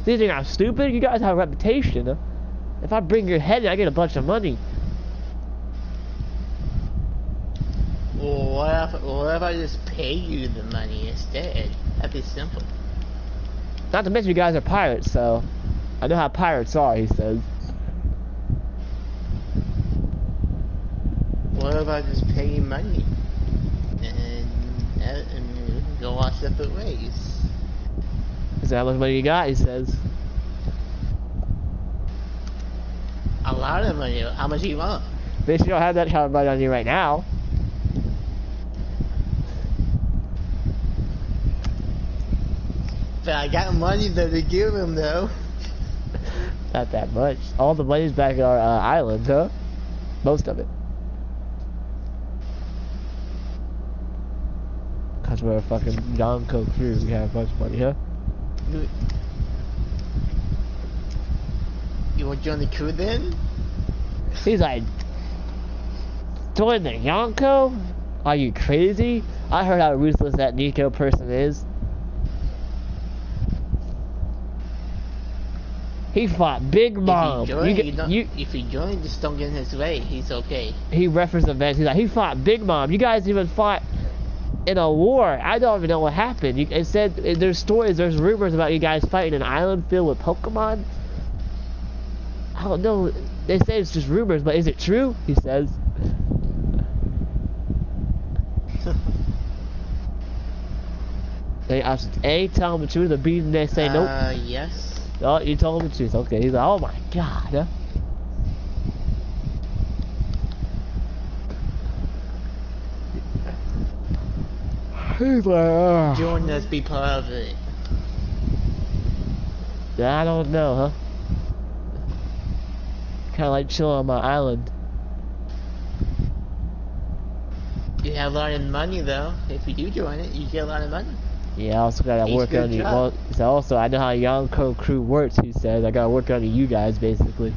Do you think I'm stupid? You guys have a reputation, huh? If I bring your head in, I get a bunch of money. Well, what if I just pay you the money instead? That'd be simple. Not to mention you guys are pirates, so I know how pirates are, he says. What about just paying money? And we can go our separate ways. He said, how much money you got? He says. A lot of money. How much do you want? Bitch, you don't have that kind of money on you right now. But I got money though to give him though. Not that much. All the money's back in our island, huh? Most of it. Cause we're a fucking Yonko crew. We have a bunch of money, huh? You want to join the crew then? He's like, join the Yonko? Are you crazy? I heard how ruthless that Nico person is. He fought Big Mom. If he joins, just don't get in his way. He's okay. He referenced events. He's like, he fought Big Mom. You guys even fought in a war. I don't even know what happened. It said there's stories, there's rumors about you guys fighting an island filled with Pokemon. I don't know. They say it's just rumors, but is it true? He says. They asked A, tell him the truth, or B, they say nope. Yes. Oh, you told him the truth. Okay. He's like, oh my god. Huh? He's like, join us, be part of it. I don't know, huh? Kinda like chilling on my island. You have a lot of money though. If you do join it, you get a lot of money. Yeah, I also gotta work on you. Well, so also, I know how Yonko crew works, he says. I gotta work on you guys, basically.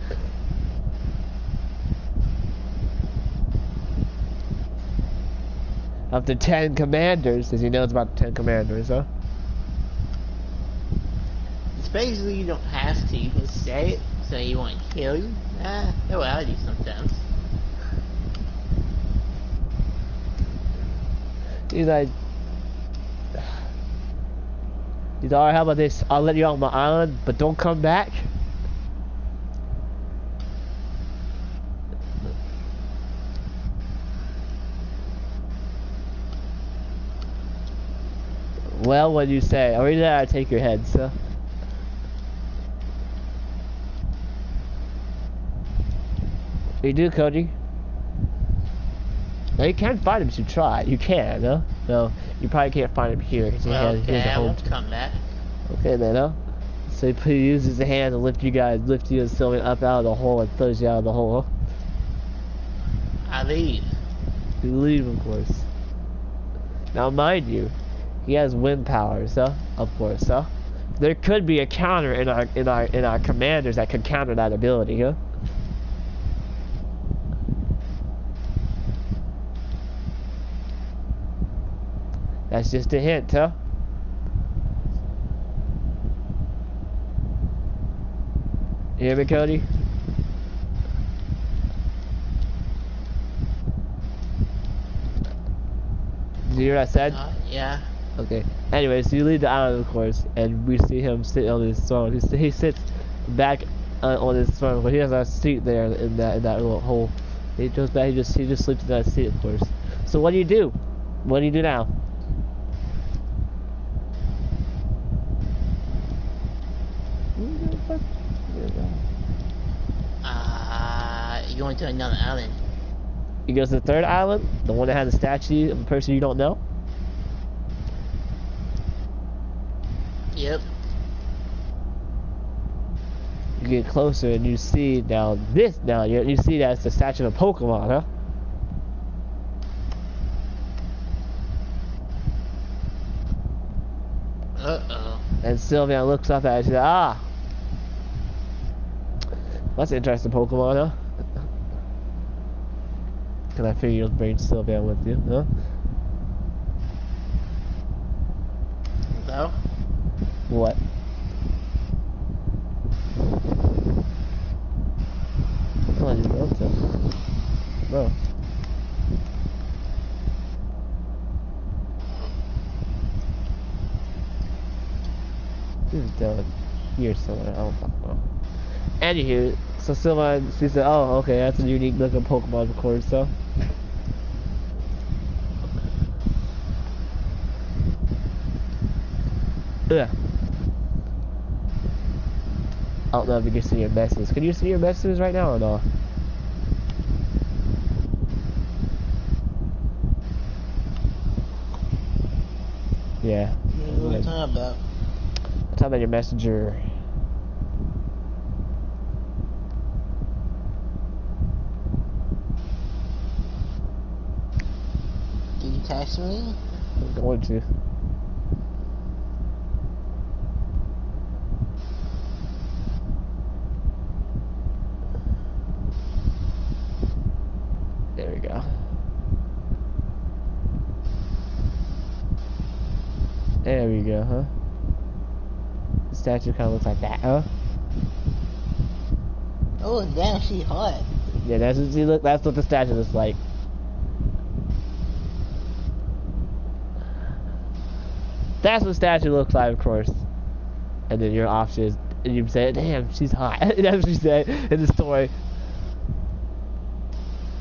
Up to 10 commanders, as he knows about the 10 commanders, huh? It's basically you don't have to. You can say it, say you want to kill you. No, I do sometimes. He's like, alright, how about this? I'll let you out on my island, but don't come back. Well, what do you say? Or either that or take your head, so. You do, Cody? No, you can find him if you try. You can, no? No, you probably can't find him here. Well, okay, I won't come back. Okay, then, huh? So he uses the hand to lift you and Sylvan up out of the hole and throws you out of the hole, huh? I leave. You leave, of course. Now, mind you, he has wind powers, huh? Of course, huh? There could be a counter in our commanders that could counter that ability, huh? That's just a hint, huh? You hear me, Cody? Did you hear what I said? Yeah. Okay. Anyway, so you leave the island, of course, and we see him sitting on his throne. He sits back on his throne, but he has a seat there in that little hole. He goes back. He just sleeps in that seat, of course. So what do you do? What do you do now? You're going to another island. He goes to the third island, the one that has a statue of a person you don't know. Yep. You get closer and you see you see that's the statue of a Pokemon, huh? Uh-oh. And Sylveon looks up at it and says, that's an interesting Pokemon, huh? Cause I figure you'll bring Sylveon with you, huh? So? What? Come on, you built it. Bro. This is down here somewhere. I don't fucking know. Anywho, so someone, she said, oh, okay, that's a unique looking Pokemon, of course, so. Yeah. I don't know if you can see your messages. Can you see your messages right now or no? Yeah. What are you talking about? I'm talking about your messenger. Did you text me? I'm going to. There we go. There we go, huh? The statue kind of looks like that, huh? Oh damn, she hot. Yeah, that's what she look. That's what the statue looks like. That's what statue looks like, of course. And then your option is, and you say, "Damn, she's hot." That's what she said in the story.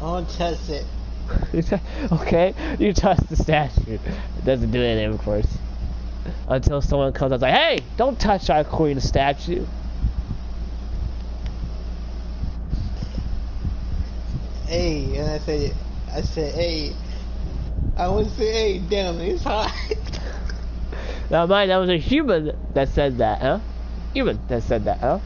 I won't touch it. Okay, you touch the statue. It doesn't do anything, of course. Until someone comes up and like, "Hey, don't touch our queen statue." Hey, and I said, hey. I would say, hey, damn, it's hot. Now, mind, that was a human that said that, huh? Human that said that, huh?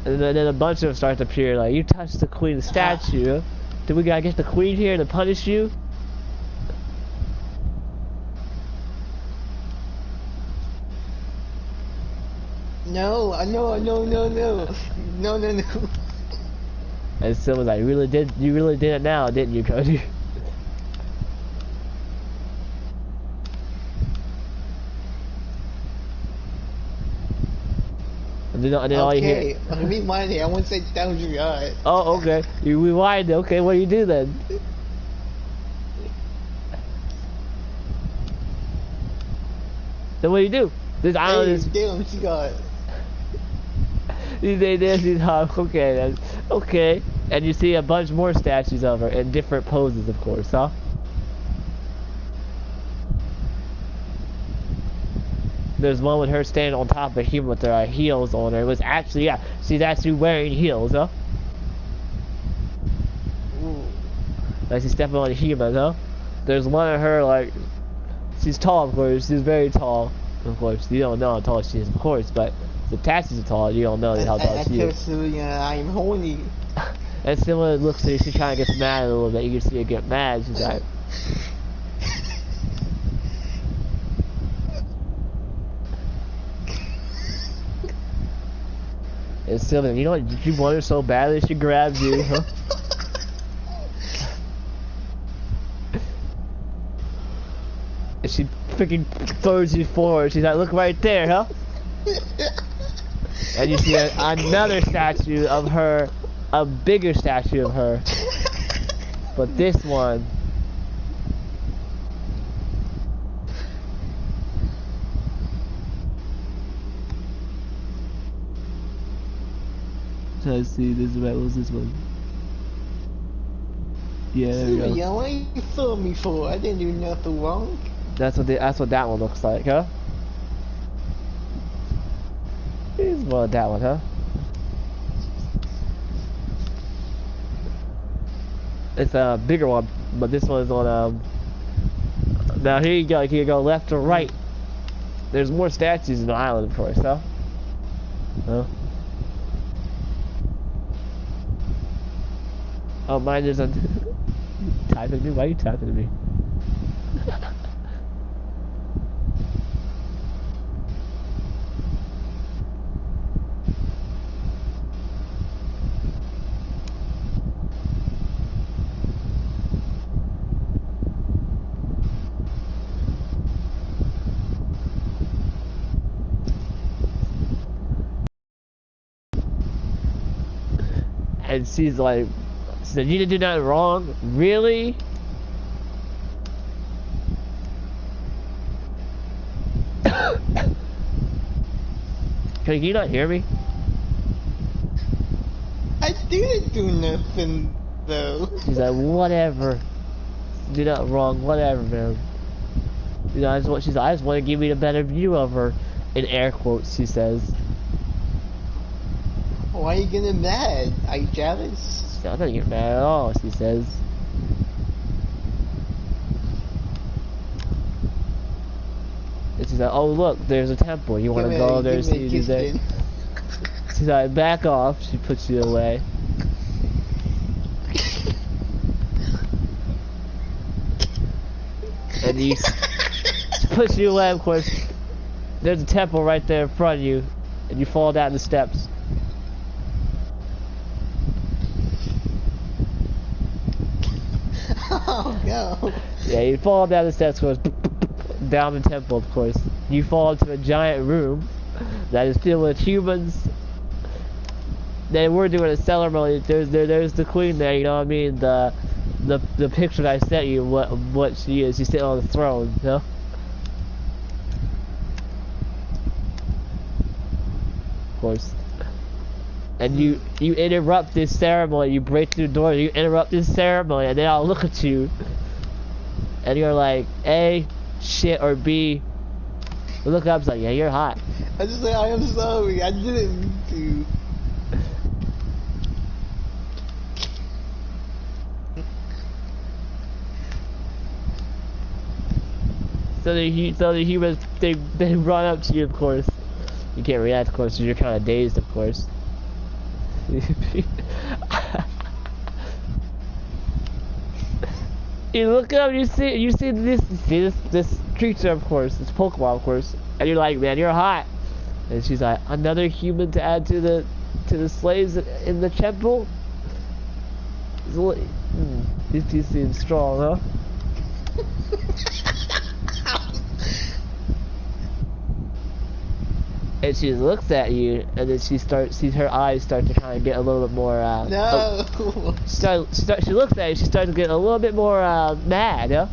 And then a bunch of them start to appear like, you touched the queen statue. Do we gotta get the queen here to punish you? No. And someone's like, you really did it now, didn't you, Cody? And then all you hear. Okay, let me mind it. I won't say that was your eyes. Oh, okay. You rewind it. Okay, what do you do then? Then what do you do? This island is. Damn, she got. She's hot. Okay, then. Okay. And you see a bunch more statues of her in different poses, of course, huh? There's one with her standing on top of a human with her heels on her. It was actually, yeah, she's actually wearing heels, huh? Ooh. Like she's stepping on a human, huh? There's one of her, like, she's tall, of course. She's very tall, of course. You don't know how tall she is, of course, but the statues are tall. You don't know how tall she is. I'm horny. And someone looks at her, she kind of gets mad a little bit. You can see her get mad. She's like, and Sylvan, you know what? You want her so badly, she grabs you, huh? And she freaking throws you forward. She's like, look right there, huh? And you see another statue of her, a bigger statue of her. But this one, let's see, this is what was this one? Yeah, there we go. Yo, what you filming me for? I didn't do nothing wrong. That's what that one looks like, huh? Here's one of that one, huh? It's a bigger one, but this one is on now here you go, left to right. There's more statues in the island, of course, huh? Huh? Oh, mine isn't. Typing me? Why are you typing to me? And she's like, she said, you didn't do nothing wrong? Really? Can you not hear me? I didn't do nothing, though. She's like, whatever. Do nothing wrong, whatever, man. You know, I just want to give you a better view of her. In air quotes, she says. Why are you getting mad? Are you jealous? I'm not getting mad at all, she says. And she's like, oh look, there's a temple. You want to go there and see who's there? She's like, back off. She puts you away. And she puts you away, of course. There's a temple right there in front of you. And you fall down the steps. Oh no. Yeah, you fall down the steps, of course. Down the temple, of course. You fall into a giant room that is filled with humans. Then we're doing a ceremony. There's the queen there. You know what I mean? The picture that I sent you. What she is? She's sitting on the throne. You know? Of course. And you interrupt this ceremony. You break through the door. You interrupt this ceremony, and they all look at you. And you're like, A, shit, or B. Look up, it's like, yeah, you're hot. I just like, I am sorry. I didn't mean to. So the humans, they run up to you, of course. You can't react, of course, because you're kind of dazed, of course. You look up, you see this creature, of course, this Pokemon, of course, and you're like, man, you're hot. And she's like, another human to add to the slaves in the temple. These two seem strong, huh? And she looks at you, and then sees her eyes start to kind of get a little bit more, No. She looks at you, she starts to get a little bit more, mad, huh?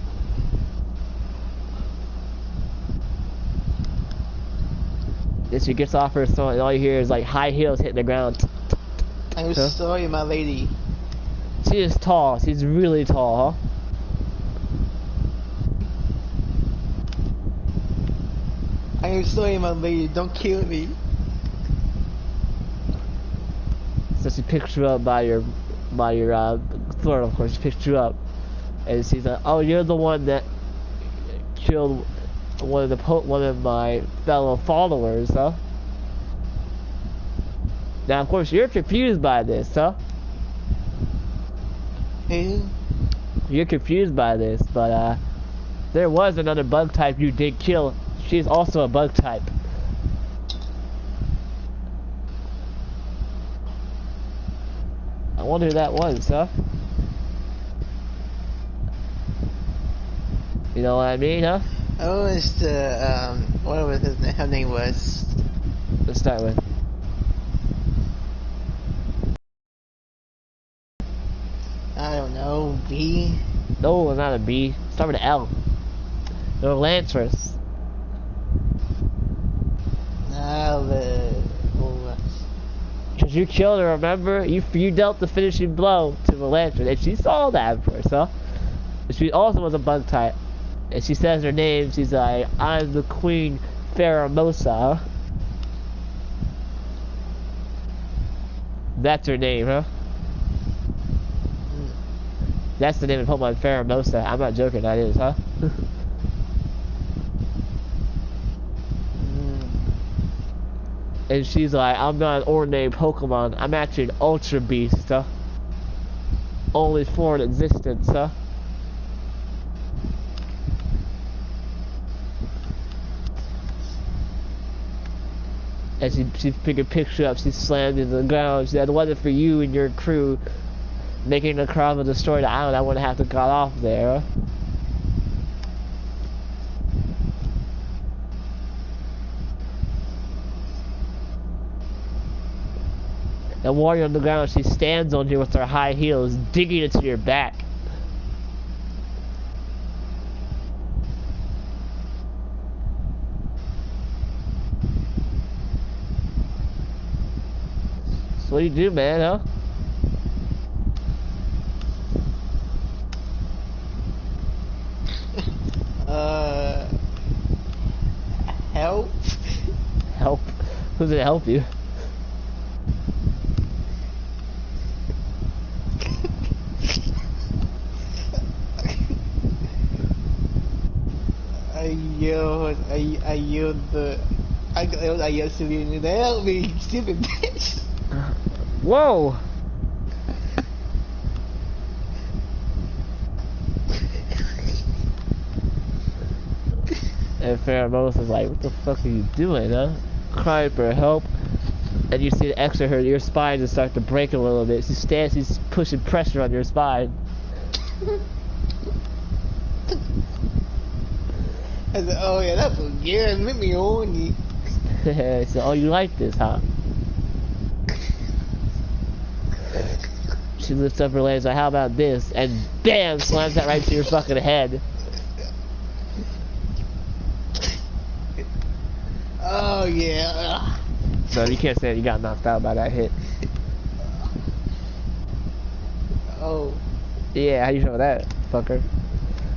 Then she gets off her throne, and all you hear is, like, high heels hitting the ground. I'm sorry, my lady. She is tall, she's really tall, huh? I am sorry, my lady. Don't kill me. So she picks you up by your throne, of course. She picks you up, and she's like, "Oh, you're the one that killed one of my fellow followers, huh?" Now, of course, you're confused by this, huh? Hey. You're confused by this, but there was another bug type you did kill. She's also a bug type. I wonder who that was, huh? You know what I mean, huh? Oh, it's the, whatever her name was. Let's start with. I don't know, B? No, it's not a B. Start with an L. They're Lantras. Because you killed her, remember? You dealt the finishing blow to the Lantern, and she saw that first, huh? She also was a bug type. And she says her name, she's like, I'm the Queen Pheromosa, huh? That's her name, huh? That's the name of Pokemon, Pheromosa. I'm not joking, that is, huh? And she's like, I'm not an ordinary Pokemon. I'm actually an Ultra Beast, huh? Only for an existence, huh? And she picked a picture up, she slammed it into the ground. She said, "It wasn't for you and your crew making the crowd to destroy the island, I wouldn't have to got off there, huh?" And while you're on the ground, she stands on you with her high heels, digging into your back. What do you do, man, huh? Help? Help? Who's gonna help you? I yelled Selena to help me, stupid bitch. Whoa! And Pheromones is like, what the fuck are you doing, huh? Crying for help. And you see the extra her, your spine just start to break a little bit. She's pushing pressure on your spine. I said, oh yeah, that's a yeah, make me horny. So, oh, you like this, huh? She lifts up her legs like, how about this? And bam, slams that right to your fucking head. Oh yeah. No, you can't say you got knocked out by that hit. Oh. Yeah, how you feel that, fucker?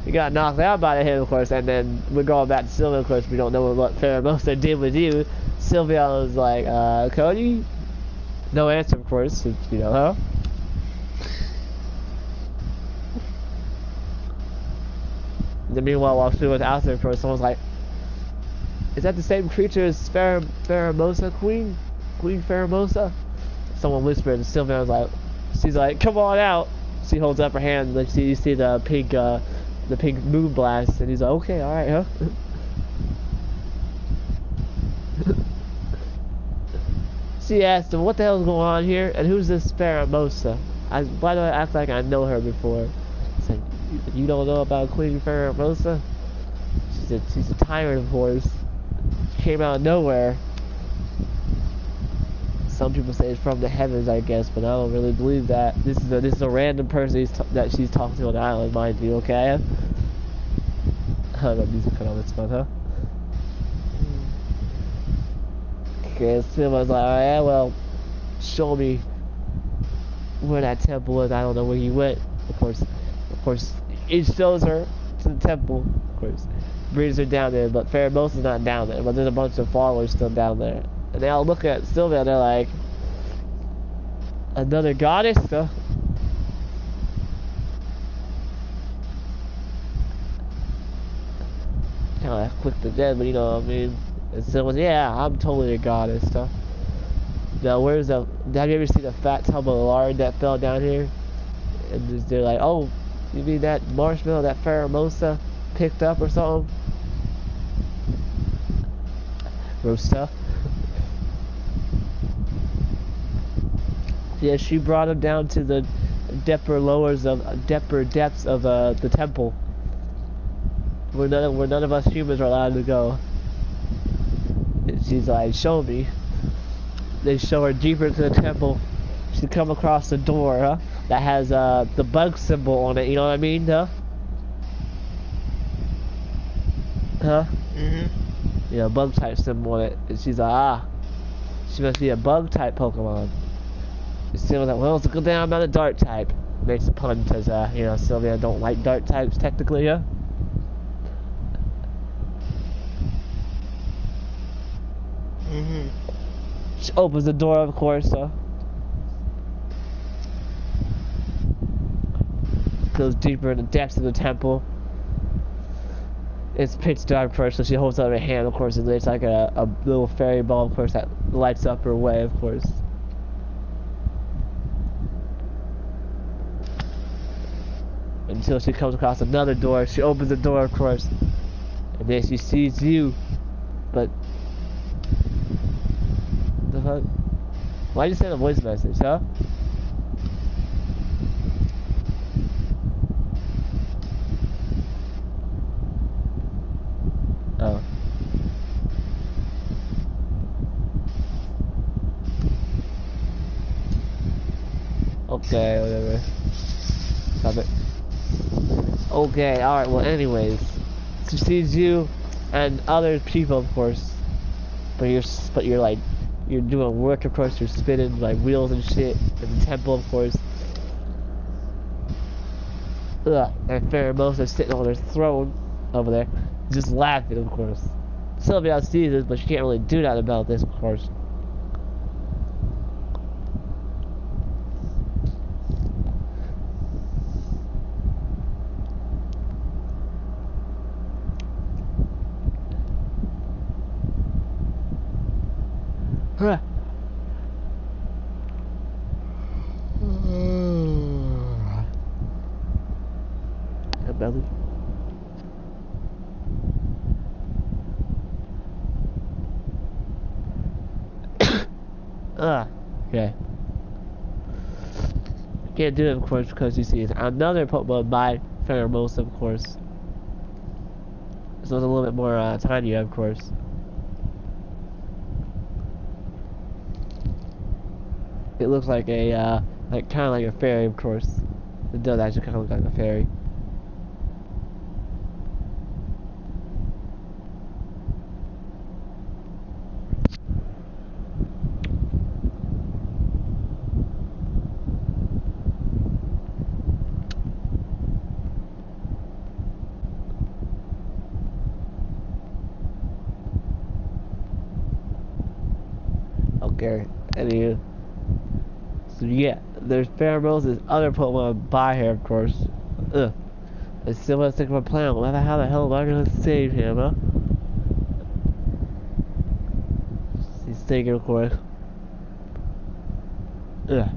You got knocked out by the hit, of course, and then we're going back to Sylvia, of course. We don't know what Pheromosa did with you. Sylvia was like, Cody? No answer, of course, you know, huh? Then meanwhile, while she was out there, of course, someone's like, is that the same creature as Pheromosa, Queen? Queen Pheromosa? Someone whispered, and Sylvia was like, she's like, come on out. She holds up her hand, like you see the pink moon blast, and he's like, okay, alright, huh? She asked him, what the hell's going on here? And who's this Pheromosa? Why do I act like I know her before? It's like, you don't know about Queen Pheromosa? She's a tyrant, of course. She came out of nowhere. Some people say it's from the heavens, I guess, but I don't really believe that. This is a random person that she's talking to on the island, mind you, okay? I don't know, music cut on this one, huh? Okay, Silva's like, alright, well, show me where that temple is. I don't know where he went. Of course, it shows her to the temple, of course. Brings her down there, but Pheromosa's not down there, but there's a bunch of followers still down there. And they all look at Sylvia and they're like, another goddess? Huh? Kind of quick to death, but you know what I mean? And Sylvia's, yeah, I'm totally a goddess. Huh? Now, have you ever seen a fat tub of lard that fell down here? And they're like, oh, you mean that marshmallow that Pheromosa picked up or something? Gross stuff. Yeah, she brought him down to the depths of the temple, where none of us humans are allowed to go. And she's like, show me. They show her deeper into the temple. She come across the door, huh? That has the bug symbol on it. You know what I mean, huh? Huh? Mm-hmm. Yeah, bug type symbol on it. And she's like, ah, she must be a bug type Pokemon. And Sylvia's like, well, let's go down by the dark type. Makes a pun because, you know, Sylvia don't like dark types technically, yeah? Mm-hmm. She opens the door, of course, goes deeper in the depths of the temple. It's pitch dark first, so she holds out her hand, of course, and it's like a little fairy ball, of course, that lights up her way, of course. Until she comes across another door. She opens the door, of course, and then she sees you. But the fuck? Why'd you send a voice message, huh? Oh. Okay, whatever. Stop it. Okay, alright, well anyways. She sees you and other people, of course. But you're like You're doing work, of course. You're spinning like wheels and shit in the temple, of course. Ugh, and Pheromosa sitting on her throne over there, just laughing, of course. Sylvia sees this, but she can't really do nothing about this, of course. Huh. Belly. Okay. Can't do it, of course, because you see it's another Pokemon by Pheromosa, of course. So it's a little bit more tinier, of course. It looks like a, like kind of like a fairy, of course. It does actually kind of look like a fairy. Okay, anywho. So yeah, there's Pheromones, there's other Pokemon by here, of course. Ugh. I still want to think of a plan. How the hell am I gonna save him, huh? He's thinking, of course. Ugh.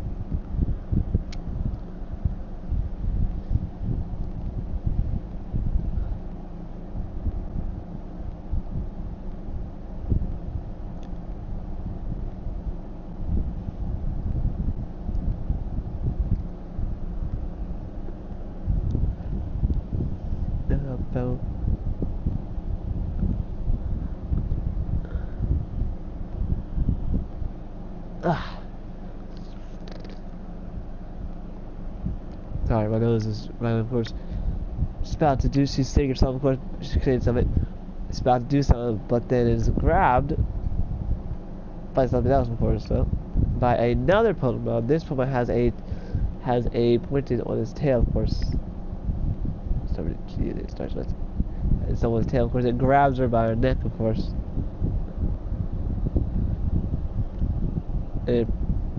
About Sorry, my nose is running, of course. She's about to do, she's thinking something, of course, she's saying something. It's about to do something, but then is grabbed by something else, of course, so. By another Pokemon. This Pokemon has a pointed on his tail, of course. It starts with someone's tail, of course. It grabs her by her neck, of course. And it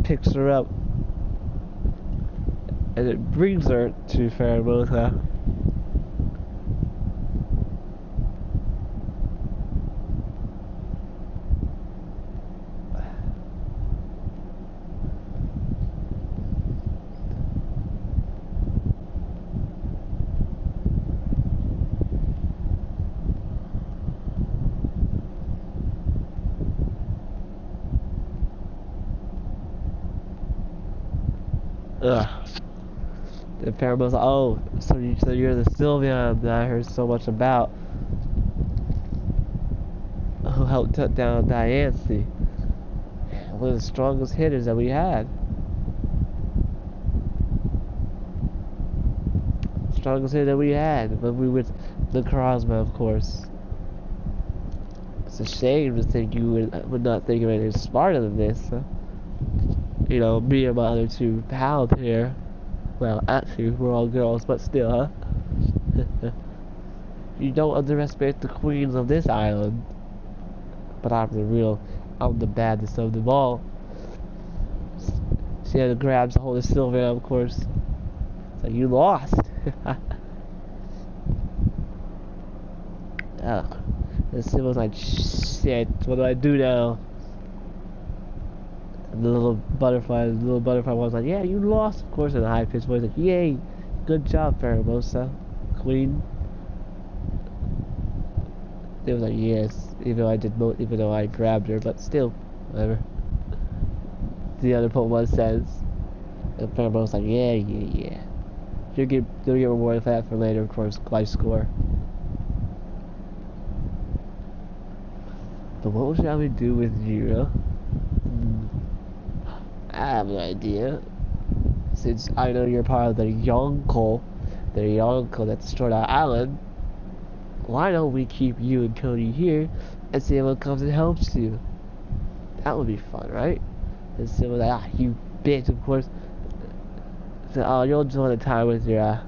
picks her up. And it brings her to Pheromosa. Ugh. The Pheromosa, oh, so you're the Sylveon that I heard so much about. Who helped take down Diancie. One of the strongest hitters that we had. Strongest hitter that we had when we were the Krosma, of course. It's a shame to think you would not think of anything smarter than this. Huh? You know, me and my other two pals here. Well, actually, we're all girls, but still, huh? You don't underestimate the queens of this island. But I'm the baddest of them all. She had to grab hold of Sylveon, of course. So you lost. Ugh. And Sylveon's like, shit, what do I do now? And the little butterfly was like, yeah, you lost, of course, in a high-pitched voice, like, yay, good job, Pheromosa, queen. It was like, yes, even though I grabbed her, but still, whatever. The other Pokemon says, and Pheromosa's like, yeah. You'll get rewarded for that for later, of course, life score. But what shall we do with you, huh? I have an idea. Since I know you're part of the Yonko that destroyed our island, why don't we keep you and Cody here and see if anyone comes and helps you? That would be fun, right? And so like, you bitch, of course. So, oh, you'll enjoy the time with your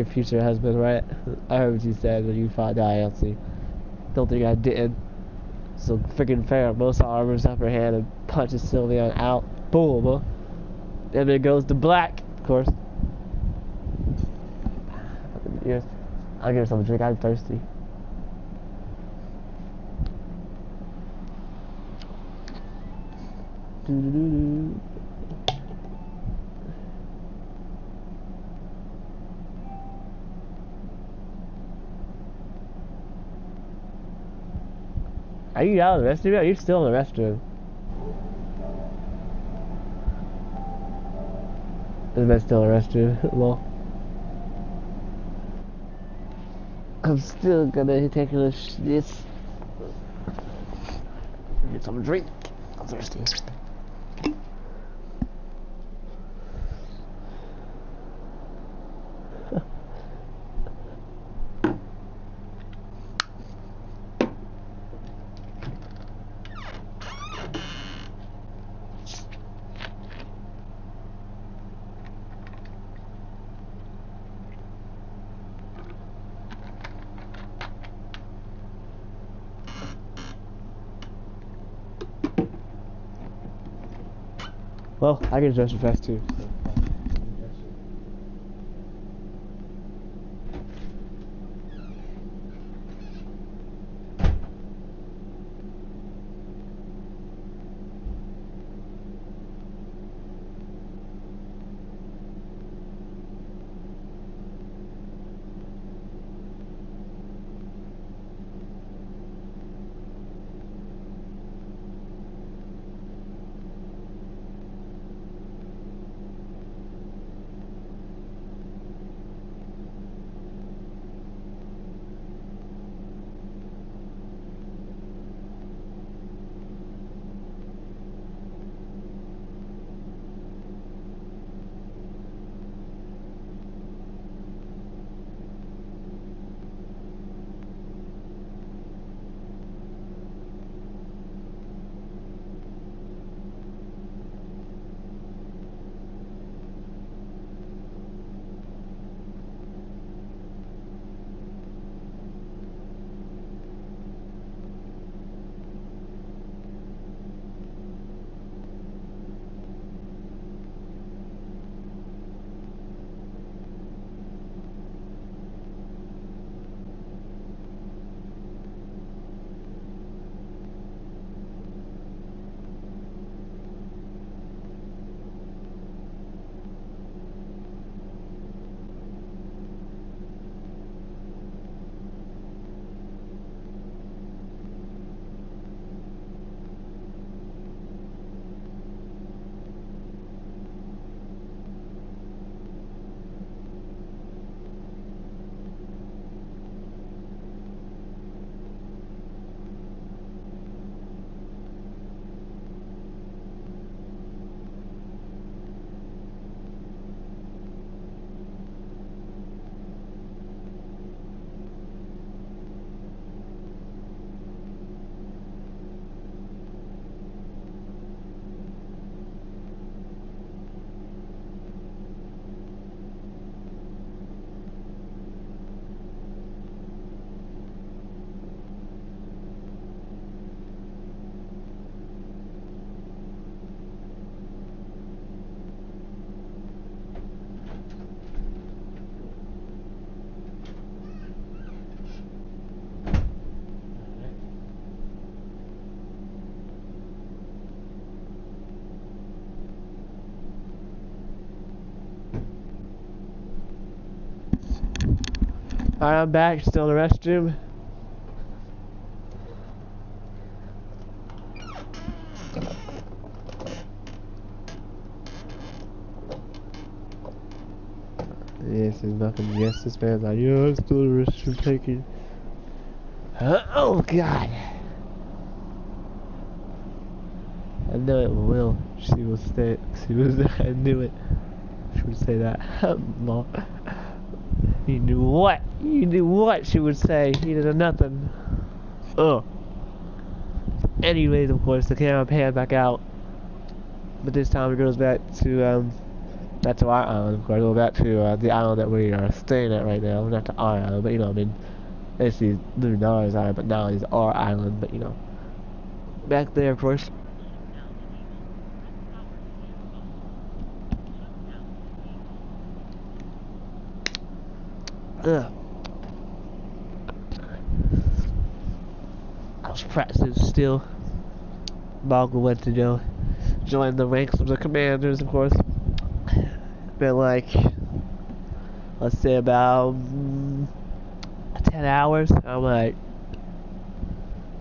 future husband, right? I heard what you said when you fought Diane. Don't think I didn't. So freaking fair. Most armors upper hand and punches Sylvia out. Boom. And then it goes to black, of course. Yes. I'll give her some drink. I'm thirsty. Doo-doo-doo-doo. Are you out of the restroom? Are you still in the restroom? Is that still in the restroom? Well, I'm still gonna take a shit. Get some drink. I'm thirsty. Well, I get dressed fast too. So. Alright, I'm back, still in the restroom. Yes, there's nothing. Yes, this man's like, yeah, I'm still in the restroom taking. Oh, God. I knew it, Will. She will stay. She was. I knew it. She would say that. No. You knew what? You knew what she would say. You did nothing. Ugh. Anyways, of course, the camera panned back out, but this time it goes back to our island. Of course, go back to the island that we are staying at right now. Not to our island, but you know, I mean, basically Lunar's island, but now it's our island. But you know, back there, of course. Ugh. I was practicing still. Mongo went to join the ranks of the commanders, of course. Been like, let's say about 10 hours. I'm like,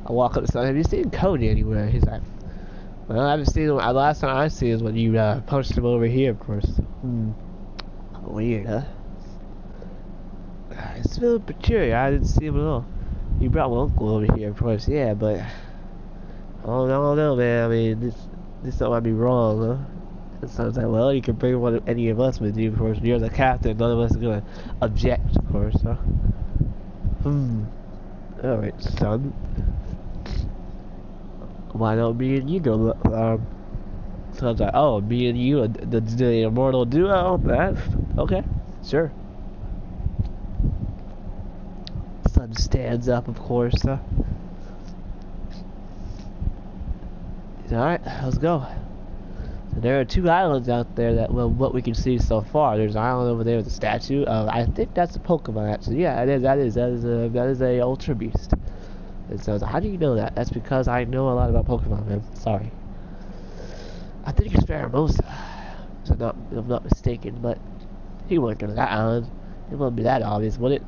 I walk up to someone, have you seen Cody anywhere? He's like, well, I haven't seen him. Last time I seen is when you posted him over here, of course. Weird, huh? It's a little peculiar. I didn't see him at all. You brought my uncle over here, of course, yeah, but I don't know, man. I mean, this don't might be wrong, huh? And so I was like, well, you can bring any of us with you, of course. You're the captain. None of us are gonna object, of course, huh? Alright, son. Why don't me and you go, so I was like, oh, me and you, the immortal duo? That, okay, sure. Son stands up, of course, huh? Alright, let's go. So there are 2 islands out there that, well, what we can see so far. There's an island over there with a statue. I think that's a Pokemon, actually. Yeah, that is a Ultra Beast. And so, how do you know that? That's because I know a lot about Pokemon, man. Sorry. I think it's Pheromosa, if I'm not mistaken, but he wouldn't go to that island. It wouldn't be that obvious, would it?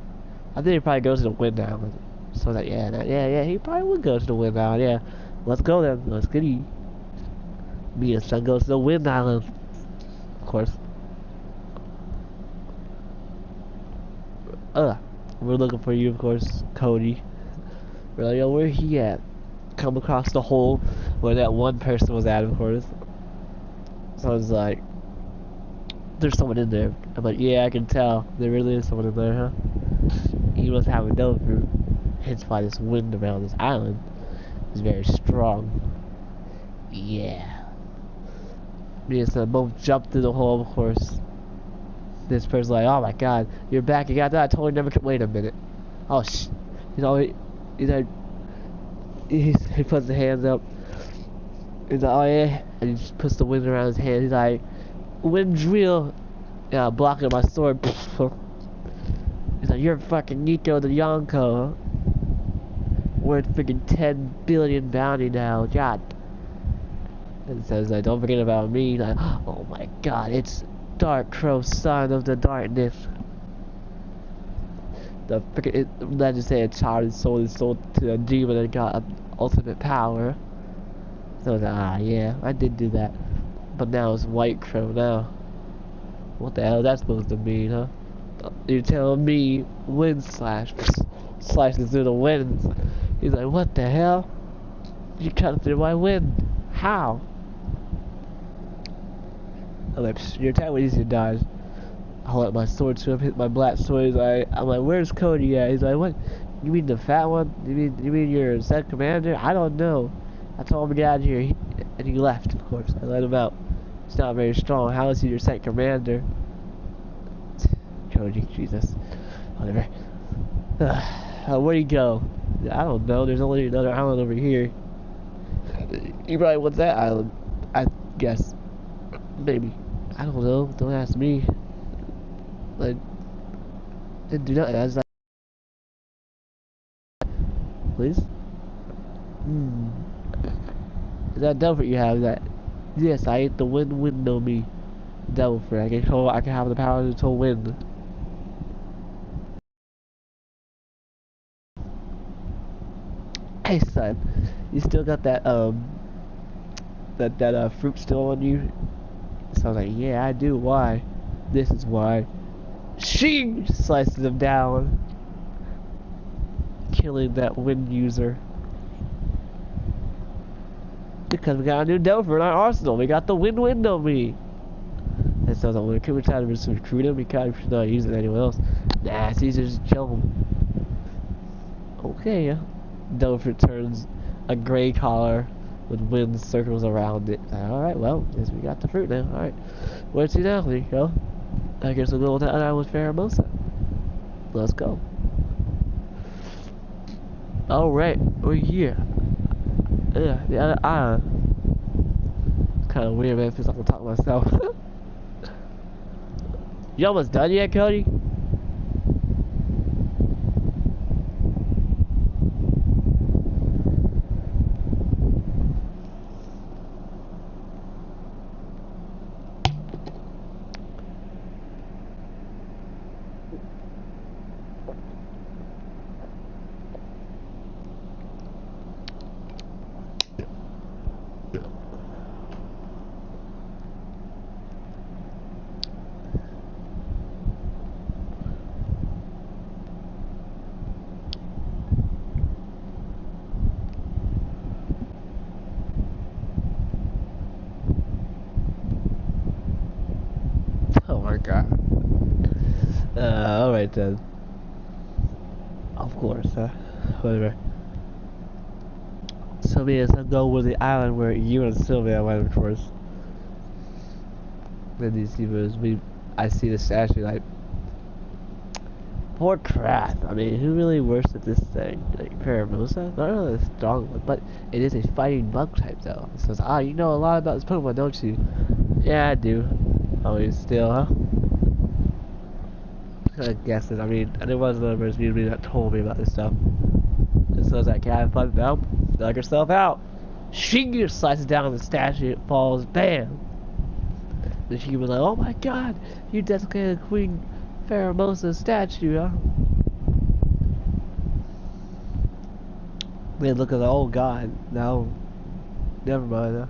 I think he probably goes to the Wind Island. So that, yeah, he probably would go to the Wind Island, yeah. Let's go then. Let's get you. Me and son goes to the Wind Island. Of course. We're looking for you, of course, Cody. We're like, yo, where he at? Come across the hole where that one person was at, of course. So I was like, there's someone in there. I'm like, yeah, I can tell. There really is someone in there, huh? He must have a devil fruit. Hence why this wind around this island is very strong. Yeah. Me and son both jumped through the hole, of course. This person's like, oh my god, you're back, you got that? I totally never could. Wait a minute. Oh, he's like, he puts the hands up. He's like, oh yeah. And he just puts the wind around his hand. He's like, wind drill. Yeah, blocking my sword. He's like, you're fucking Nico the Yonko, huh? Worth freaking 10 billion bounty now. God. And says like, don't forget about me. Like, oh my god, it's Dark Crow, son of the darkness. The freaking legend say its heart and soul is sold to a demon that got ultimate power. So I was like, yeah, I did do that. But now it's White Crow now. What the hell is that supposed to mean, huh? You're telling me wind slash slices through the wind. He's like, what the hell? You cut through my wind. How? I'm like, your attack was easy to dodge. I hold up my sword to him, hit my black sword. He's like, I'm like, where's Cody at? He's like, what? You mean the fat one? You mean your set commander? I don't know. I told him to get out of here, and he left, of course. I let him out. He's not very strong. How is he your set commander? Cody, Jesus. Whatever. Where'd he go? I don't know. There's only another island over here. He probably wants that island. I guess. Maybe. I don't know. Don't ask me. Like, didn't do nothing. I was like, please? Is that devil fruit you have? That? Yes, I ate the wind on me. Devil fruit. I can have the power to control wind. Hey son, you still got that fruit still on you? So I was like, yeah, I do. Why? This is why. She slices him down, killing that wind user. Because we got a new Delver in our arsenal. We got the wind on me. And so I was like, can we try to just recruit him? We kind of not use it anyone else. Nah, it's easier to just kill him. Okay, yeah. Delver turns a gray collar with wind circles around it. Alright, well, guess we got the fruit now. Alright. Where to now, Nico? I guess we'll go to that island with Faramosa. Let's go. Alright, we're here. Yeah, the other island. It's kinda weird, man. It feels like I'm talking to myself. You almost done yet, Cody? Oh my god. Alright then. Of course, whatever. So me and go with the island where you and Sylvia went, of course. Then these heroes, I see the statue like, poor crap. I mean, who really works at this thing? Like Paramosa? Not really a strong one, but it is a fighting bug type though. It says, you know a lot about this Pokemon, don't you? Yeah, I do. Oh, you still, huh? Kind of guessing. I mean, there was another person usually that told me about this stuff. It says that cat fun now. Dug herself out. She slices down the statue, it falls, bam! And she was like, oh my god, you desecrated Queen Faramosa's statue, huh? Man, look at the old god. No, never mind, huh?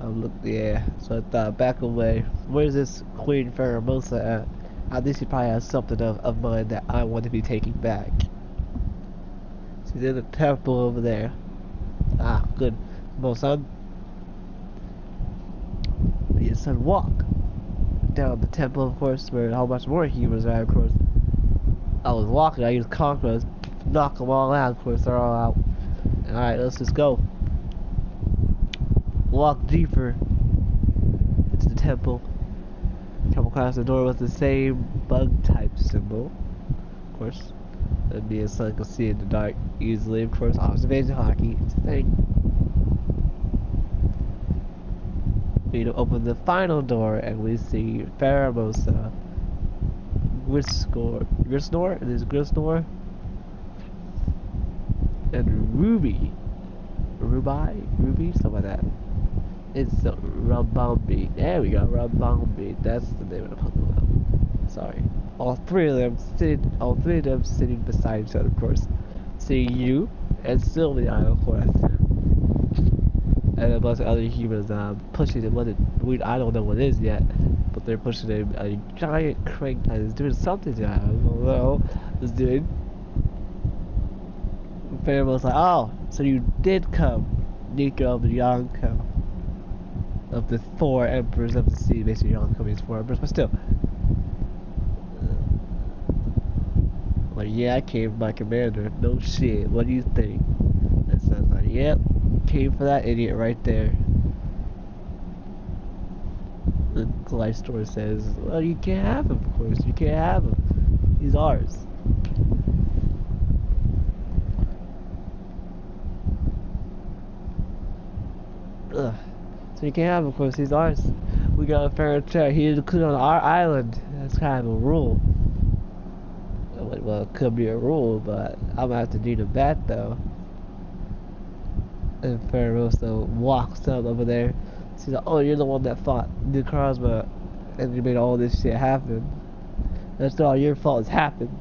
Look, yeah, so I thought, back away. Where's this Queen Faramosa at? At least he probably has something of mine that I want to be taking back. She's in the temple over there. Ah, good. Come on, son. Me and son walk down the temple, of course, where a whole bunch more humans are, of course. I was walking, I used conquerors, knock them all out, of course, they're all out. Alright, let's just go. Walk deeper into the temple. Come across the door with the same bug type symbol, of course. And me and son can see in the dark easily, of course. Observation hockey, it's a thing. We need to open the final door and we see Faramosa, Grisnor, it is Grisnor, and Ruby, something like that. It's Rubombi. There we go, Rubombi. That's the name of the Pokemon. Sorry. All three of them sitting beside each other, of course. See you and Sylvia, of course. And a bunch of other humans pushing it. I don't know what it is yet, but they're pushing a giant crane that is doing something. I don't know. It's doing. Pharaoh's like, oh, so you did come, Nico the Yonko. Of the 4 emperors of the sea, basically Yonko means 4 emperors, but still. Like, yeah, I came by commander. No shit. What do you think? And son's like, yep, came for that idiot right there. The life story says, well, you can't have him, of course. You can't have him. He's ours. Ugh. So you can't have him, of course. He's ours. We got a fair share. He is included on our island. That's kind of a rule. Well, it could be a rule, but I'm gonna have to do the bat though. And Faramosa walks up over there. She's like, oh, you're the one that fought New Cosmo and you made all this shit happen. That's not all your fault, it's happened.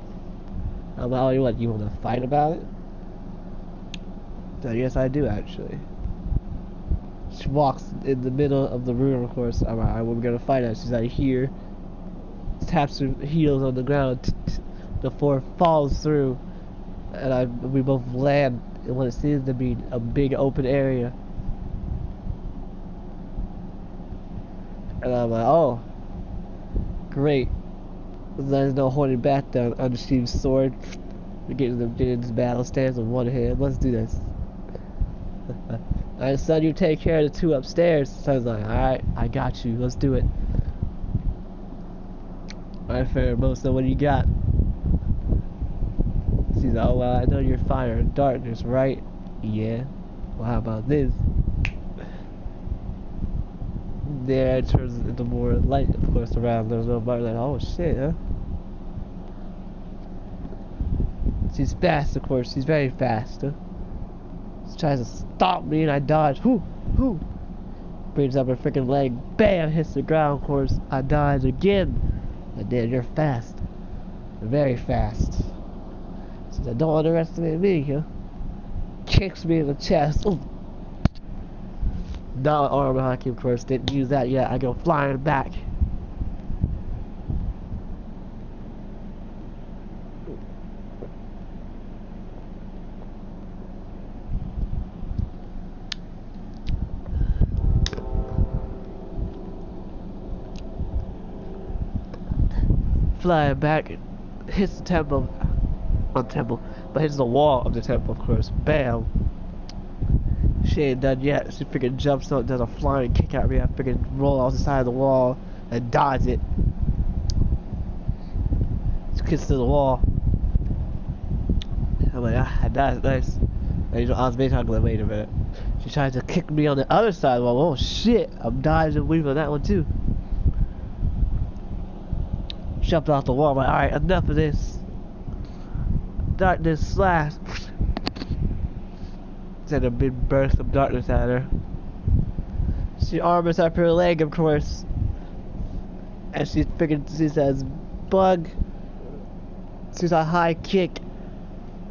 I'm like, oh, you want to fight about it? So yes, I do actually. She walks in the middle of the room, of course. I'm like, we're gonna fight it. She's like, here. Taps her heels on the ground. The 4 falls through, and we both land in what it seems to be a big open area. And I'm like, oh, great. There's no holding back down unsheathed sword. We're getting this battle stance on one hand. Let's do this. Alright, son, you take care of the two upstairs. Son's like, alright, I got you. Let's do it. Alright, Pheromosa, what do you got? She's like, oh, well, I know you're fire in darkness, right? Yeah. Well, how about this? There it turns into more light, of course, around. There's no bar. Like, oh shit, huh? She's fast, of course. She's very fast, huh? She tries to stop me, and I dodge. Whoo! Brings up her freaking leg. Bam! Hits the ground, of course. I dodge again. And then you're fast. Very fast. She said, don't underestimate me, huh? Kicks me in the chest. Ooh. Not arm hockey, of course. Didn't use that yet. I go flying back. Flying back, hits the temple, not temple, but hits the wall of the temple, of course. Bam! She ain't done yet. She freaking jumps up, does a flying kick at me. I freaking roll off the side of the wall and dodge it. She kicks to the wall. I'm like, ah, that's nice. And I was basically like, wait a minute. She tries to kick me on the other side of the wall. Oh shit! I'm dodging and weaving on that one too. Jumped off the wall. I'm like, alright, enough of this. Darkness slash. Sent a big burst of darkness at her. She armors up her leg, of course. And she says, bug. She's a high kick.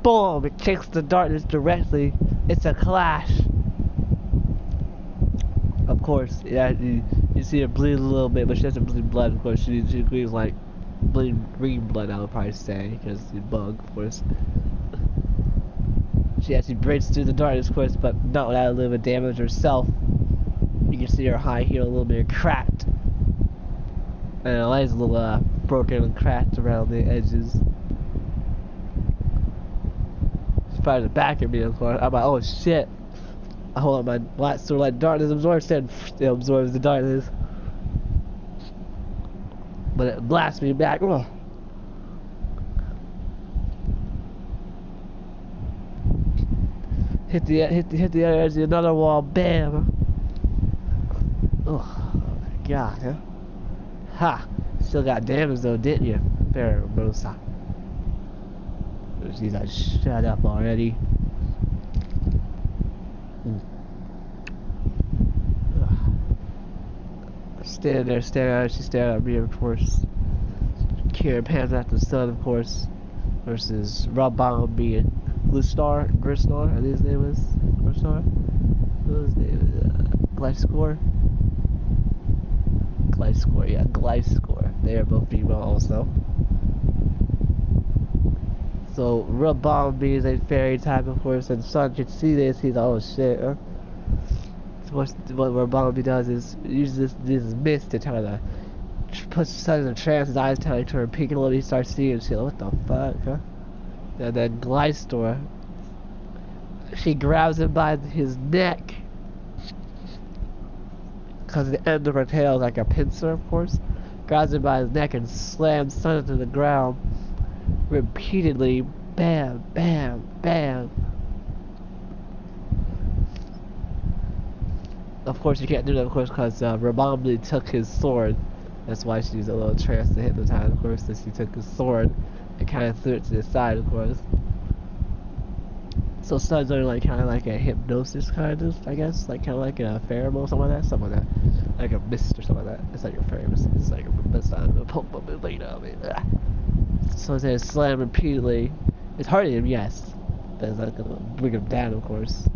Boom! It kicks the darkness directly. It's a clash. Of course, yeah, you see her bleed a little bit, but she doesn't bleed blood, of course. She bleeds like bleeding green blood, I would probably say, because the bug, of course. She actually breaks through the darkness, of course, but not without a little bit of damage herself. You can see her high heel a little bit cracked. And her leg's a little broken and cracked around the edges. She fires it back at me, of course. I'm like, oh shit. I hold up my light sword like darkness absorbs, and it absorbs the darkness. But it blasts me back. Ugh. Hit the other edge of another wall. Bam. Oh my god, huh? Ha! Still got damage though, didn't you? Pheromosa. She's like, shut up already. Standing there, staring at her. She's staring at me, of course. Kieran pans at the sun, of course. Versus Rob Bumblebee and Glistar, I think his name was Glistar. What was his name? Gliscor? Gliscor, yeah, Gliscor. They are both female also. So, Rob Bumblebee is a fairy type, of course, and Sun can see this. He's like, oh shit, huh? So what Bumblebee does is uses this mist to try to put Sun in a trance. His eyes tell him to turn pink a little. He starts seeing shit. What the fuck, huh? And then Glistor, she grabs him by his neck, because the end of her tail is like a pincer, of course. Grabs him by his neck and slams Sun into the ground repeatedly. Bam, bam, bam. Of course, you can't do that, of course, because Rabomli took his sword. That's why she's a little trance to hypnotize, of course, that she took his sword and kind of threw it to the side, of course. So Sun's only like kind of like a hypnosis, kind of, I guess, like kind of like a pheromone, something like that, like a mist or something like that. It's like a pheromone, it's like a mist on a pump up, you know what I mean? So they slam repeatedly. It's hurting him, yes, but it's not gonna bring him down, of course.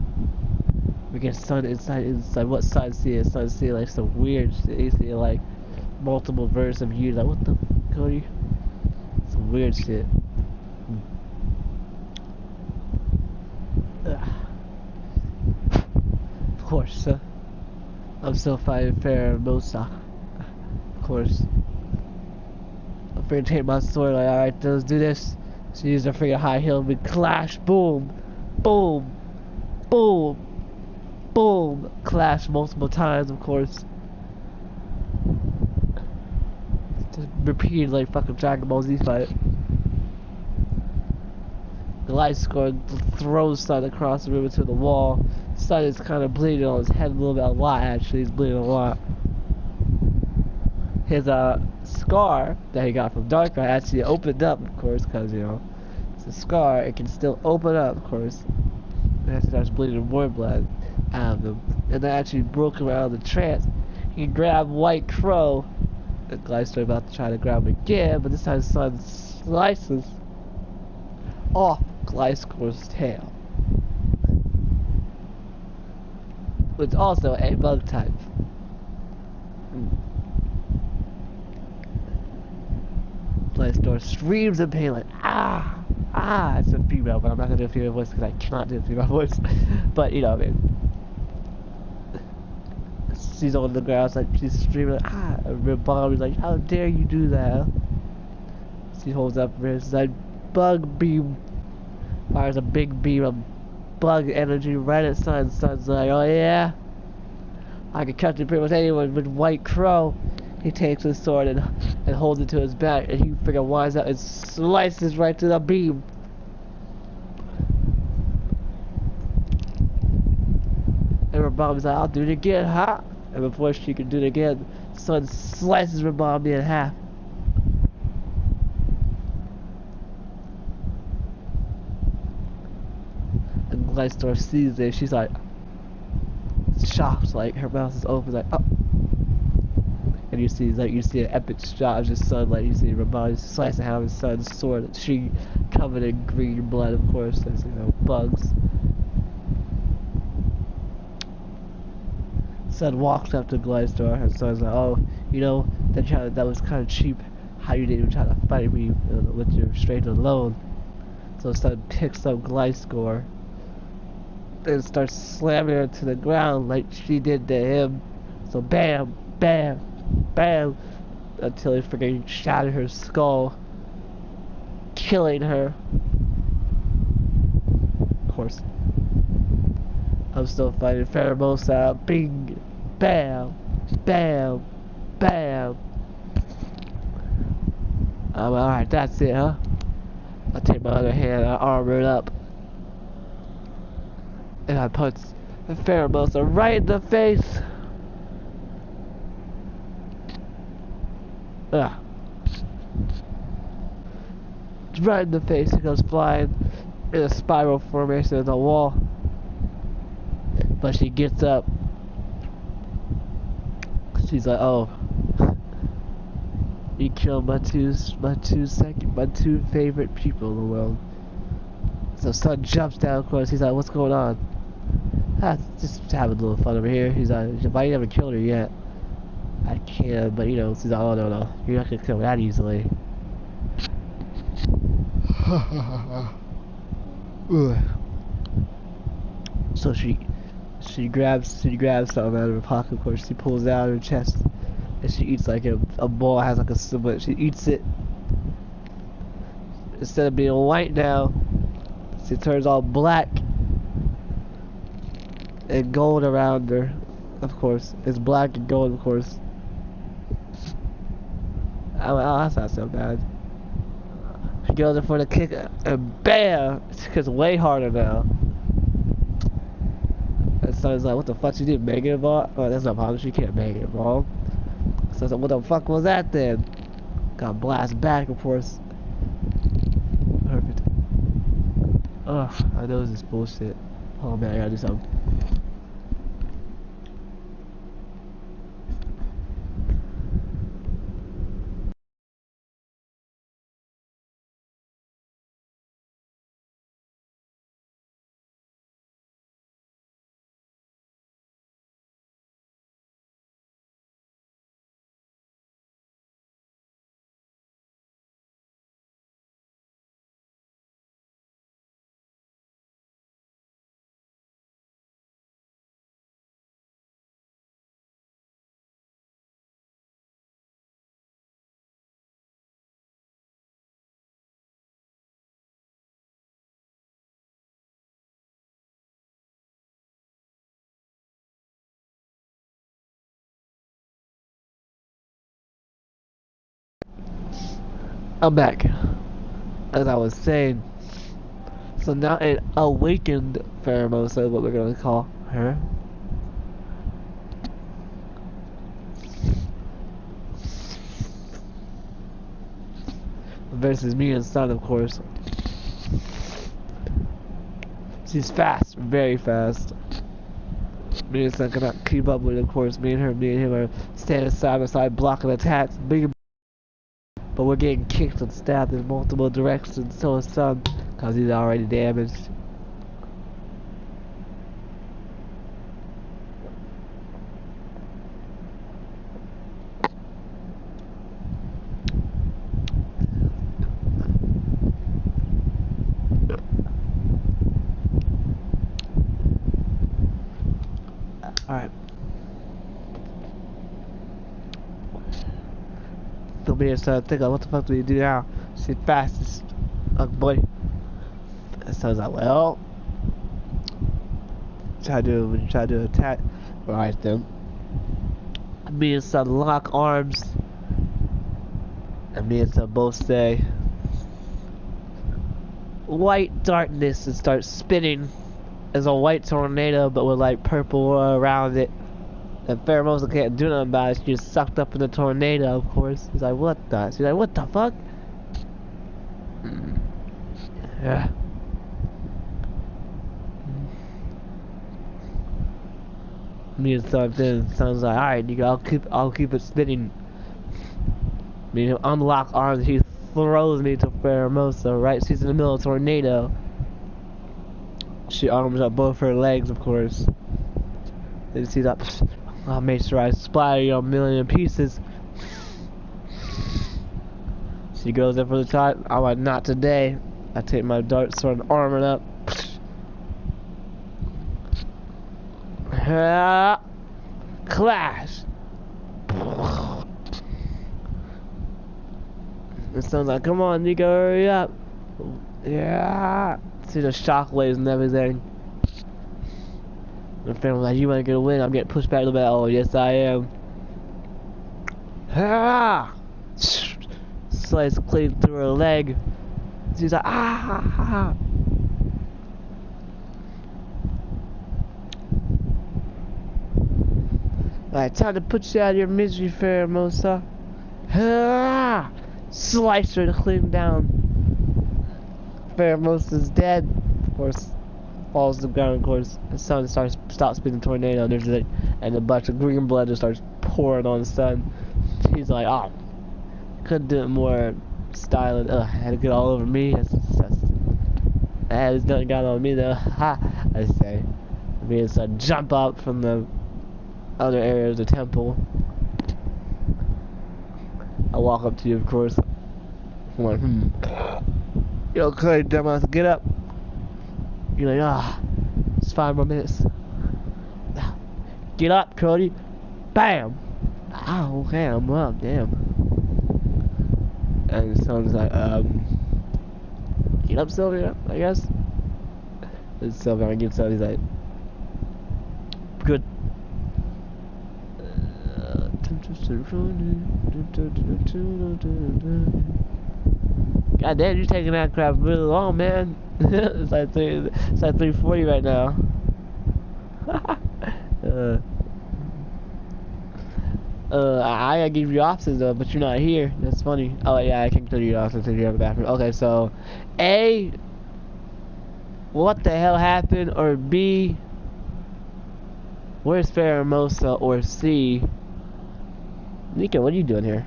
We get Sun inside. What Sun see is Sun see like some weird shit. You see like multiple versions of you. Like, what the fuck, Cody? Some weird shit. Of course, I'm still fighting Pheromosa. Of course. I'm freaking take my sword. Like, alright, let's do this. She used her freaking high heel. We clash. Boom. Boom. Boom. boom, clash multiple times, of course. Just repeated like fucking Dragon Ball Z fight. The light score throws Sun across the room into the wall. Sun is kind of bleeding on his head a little bit, a lot actually. He's bleeding a lot. His scar that he got from Darkrai actually opened up, of course, because you know it's a scar. It can still open up, of course. And actually starts bleeding more blood out of him. And then actually broke him out of the trance. He grabbed White Crow. And Glyster about to try to grab him again, but this time Sun slices off Gliscor's tail. Which also a bug type. Gliscor screams in pain like, ah, ah. It's a female, but I'm not gonna do a female voice because I cannot do a female voice. But you know what I mean. She's on the ground, like she's screaming like, ah. And Ribomb's is like, how dare you do that? She holds up her wrist, like, bug beam. Fires a big beam of bug energy right at Sun. Sun's like, oh yeah? I can catch pretty much anyone with White Crow. He takes his sword and holds it to his back, and he freaking winds up and slices right to the beam. And Rabambi's like, I'll do it again, huh? And before she can do it again, Sun slices Rabambi in half. And Glistor sees it, she's like, shocked, like her mouth is open, like, oh. And you see an epic shot of just Sun, like you see Rabambi slicing out his Sun's sword. She covered in green blood, of course, as you know, bugs. Sun walks up to Glistor, and Sun's like, oh, you know, that was kind of cheap. How you didn't even try to fight me with your strength alone. So Sun picks up Gliscor and starts slamming her to the ground like she did to him. So bam, bam, bam, until he freaking shattered her skull, killing her. Of course, I'm still fighting Pheromosa. Bing, bam, bam, bam. I'm alright, that's it, huh? I take my other hand, I armor it up, and I punch Pheromosa right in the face. Ugh. Right in the face, he goes flying in a spiral formation in the wall. But she gets up. She's like, oh, you killed my two favorite people in the world. So Sun jumps down, of course. He's like, what's going on? Ah, just having a little fun over here. He's like, why you haven't killed her yet? I can't, but you know, she's like, oh no, you're not gonna kill me that easily. So she grabs something out of her pocket. Of course, she pulls it out of her chest, and she eats like a ball has like a split. She eats it. Instead of being white now, she turns all black and gold around her. Of course, it's black and gold. Of course. Oh, that's not so bad. She goes in for the kick, and bam! She kicks way harder now. And Sun's like, what the fuck, she did Mega Evolve? Oh, that's not possible, she can't Mega Evolve. So I was like, what the fuck was that then? Got blasted back, of course. Perfect. Ugh, I know this is bullshit. Oh man, I gotta do something. I'm back. As I was saying, so now an awakened Pheromosa, what we're gonna call her. Versus me and Sun, of course. She's fast, very fast. Me and Sun cannot keep up with it, of course. Me and him are standing side by side, blocking attacks. But we're getting kicked and stabbed in multiple directions. So is Sun, because he's already damaged. Alright. So me and Sun think, what the fuck do we do now? She's fastest. Oh boy. So I was like, well, try to attack. Alright then. Me and Sun lock arms. And me and Sun both say, white darkness, and start spinning as a white tornado, but with like purple around it. And Pheromosa can't do nothing about it. She gets sucked up in the tornado, of course. He's like, what the? She's like, what the fuck? Yeah. Me and Sun then Sun's like, alright, nigga, I'll keep it spinning. Me and him unlock arms. He throws me to Pheromosa. Right, she's in the middle of a tornado. She arms up both her legs, of course. Then she's like, I'll make sure I splatter you a million pieces. She goes in for the shot. I'm like, not today. I take my dart sword and arm it up. Clash. And someone's like, come on, Nico, hurry up. Yeah. See the shockwaves and everything. And Phantom's like, you wanna get a win? I'm getting pushed back a little bit. Oh, yes, I am. Ah! Slice clean through her leg. She's like, ah! Alright, time to put you out of your misery, Pheromosa. Ah! Slice her clean down. Pheromosa's dead. Of course, falls to the ground. Of course, the sun stops spinning tornado, and a bunch of green blood just starts pouring on the sun. She's like, oh, could do it more styling. Ugh, had to get all over me. There's nothing got on me though. Ha! I say. Me and Sun jump up from the other area of the temple. I walk up to you, of course. I'm like, You okay, dumbass? Get up. You're like, it's 5 more minutes. Get up, Cody. Bam! Oh, okay, I'm up, damn. And someone's like, get up, Sylvia, I guess. And Sylvia gets up, he's like, good. God damn, you're taking that crap really long, man. it's like 3:40 right now. I gotta give you options though, but you're not here. That's funny. Oh yeah, I can tell you options if you're in the bathroom. Okay, so A, what the hell happened? Or B, where's Pheromosa? Or C, Nika, what are you doing here?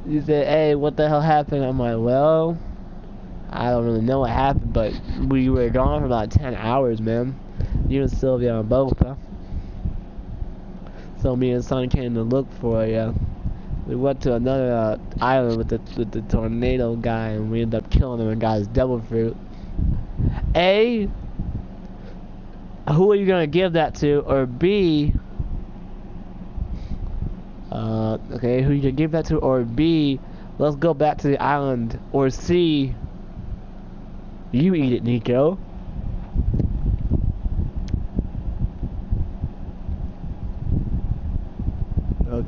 You said, hey, what the hell happened? I'm like, well, I don't really know what happened, but we were gone for about 10 hours, man. You and Sylvia on both, huh? So me and Sun came to look for you. We went to another island with the tornado guy, and we ended up killing him and got his devil fruit. A, who are you gonna give that to? Or B, okay, who you gonna give that to? Or B, let's go back to the island. Or C, you eat it, Nico.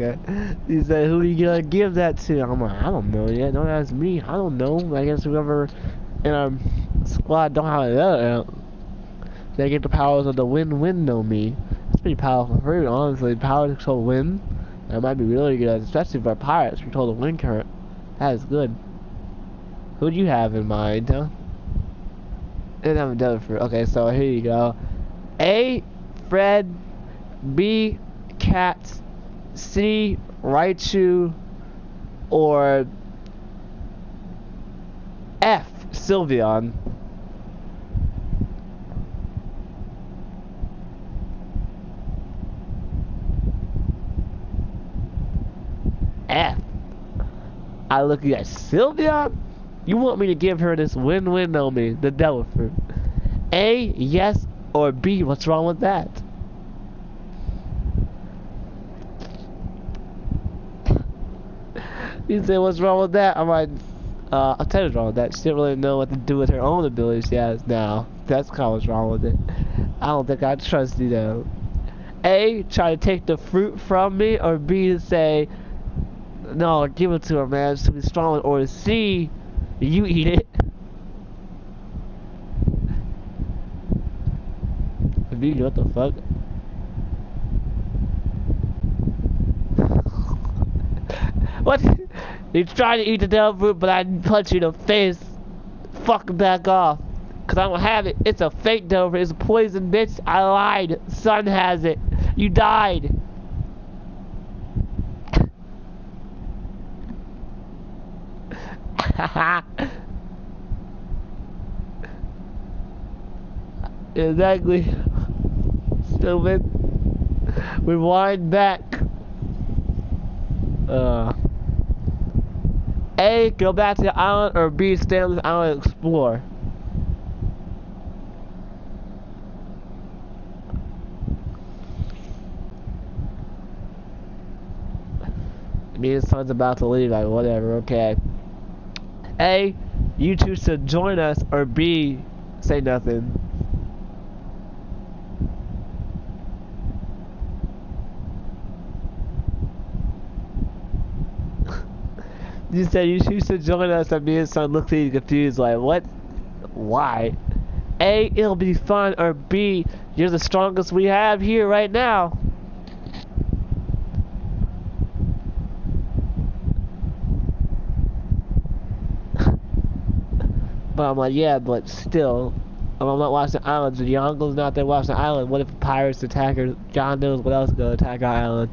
okay. He said, who you gonna give that to? I'm like, I don't know yet. Don't ask me. I don't know. I guess whoever in our squad don't have that. They get the powers of the wind know me. It's pretty powerful. Very honestly, power to control wind. That might be really good, especially for pirates. Control the wind current. That is good. Who do you have in mind, huh? And I'm done for. Okay, so here you go. A. Fred. B. Cat. C. Raichu. Or F. Sylveon. F. I look at Sylveon? You want me to give her this win-win on me, the devil fruit. A, yes, or B, what's wrong with that? You say, what's wrong with that? I'm like, I'll tell you what's wrong with that. She didn't really know what to do with her own abilities she has now. That's kind of what's wrong with it. I don't think I trust you though. A, try to take the fruit from me, or B, say, no, give it to her, man. She'll be strong. Or C, you eat it. B, what the fuck? What? You tried to eat the devil fruit, but I punch you in the face. Fucking back off. Cause I don't have it. It's a fake devil fruit. It's a poison, bitch. I lied. Son has it. You died. Exactly. Stupid. Rewind back. A, go back to the island, or B, stay on the island and explore. Me and son's about to leave, like, whatever, okay. A, you two should join us, or B, say nothing. You said you two should join us, and me and son looked at you confused, like, what? Why? A, it'll be fun, or B, you're the strongest we have here right now. But I'm like, yeah, but still, I'm not watching the island. The Yongo's not there watching the island. What if pirates attack her? God knows what else is gonna attack our island.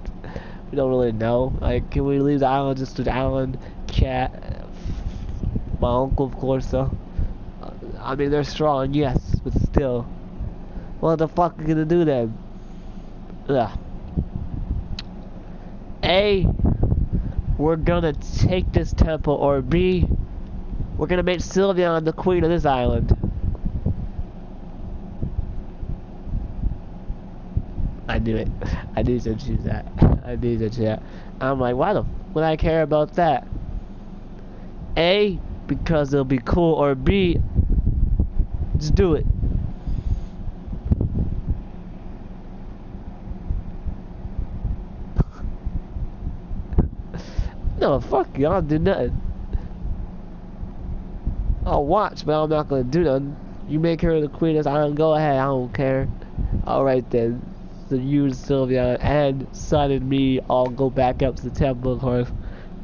We don't really know. Like, can we leave the island just to the island? Cat, my uncle, of course, though. I mean, they're strong, yes, but still. What the fuck are we gonna do then? Ugh. A, we're gonna take this temple, or B, we're gonna make Sylveon the queen of this island. I knew it. I knew to choose that. I knew to choose that. I'm like, why the would I care about that? A, because it'll be cool, or B, just do it. No, fuck you, I'll do nothing. I'll watch, but I'm not gonna do nothing. You make her the queen of this island, go ahead, I don't care. Alright then. So you and Sylvia and Son and me all go back up to the temple, of course.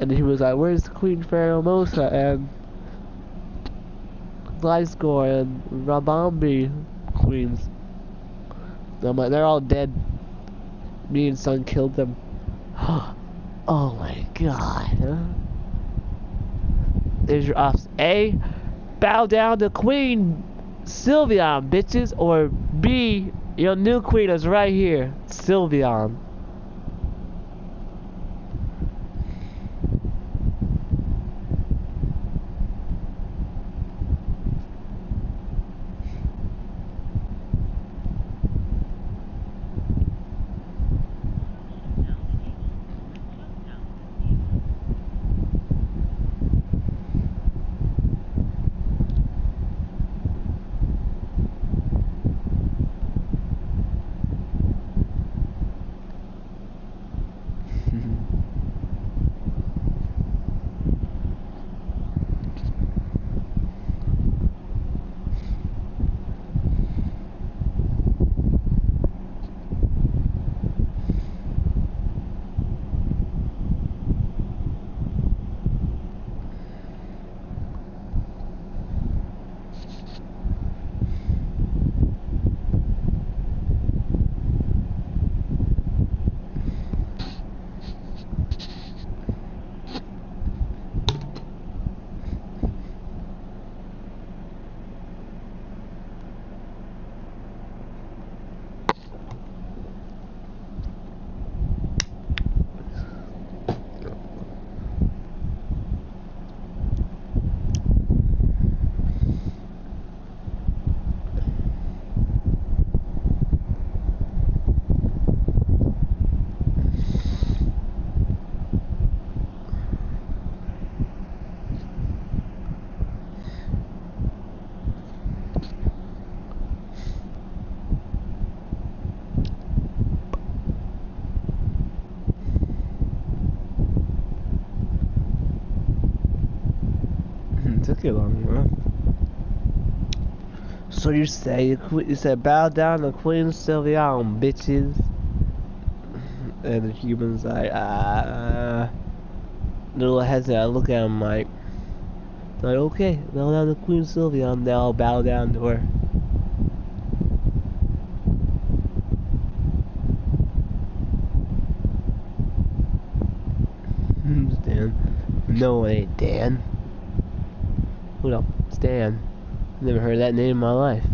And he was like, where's Queen Pharaohmosa and Gliscor and Rabambi queens? And I'm like, they're all dead. Me and Son killed them. Oh my god. There's your option. A, bow down to Queen Sylveon, bitches. Or B, your new queen is right here, Sylveon. get along, huh? So you said bow down to Queen Sylveon, bitches. And the humans like, little hesitant. I look at him like, okay, bow down to Queen Sylveon, now I'll bow down to her. Dan. No, it ain't Dan. Who the f***'s Dan? Never heard that name in my life.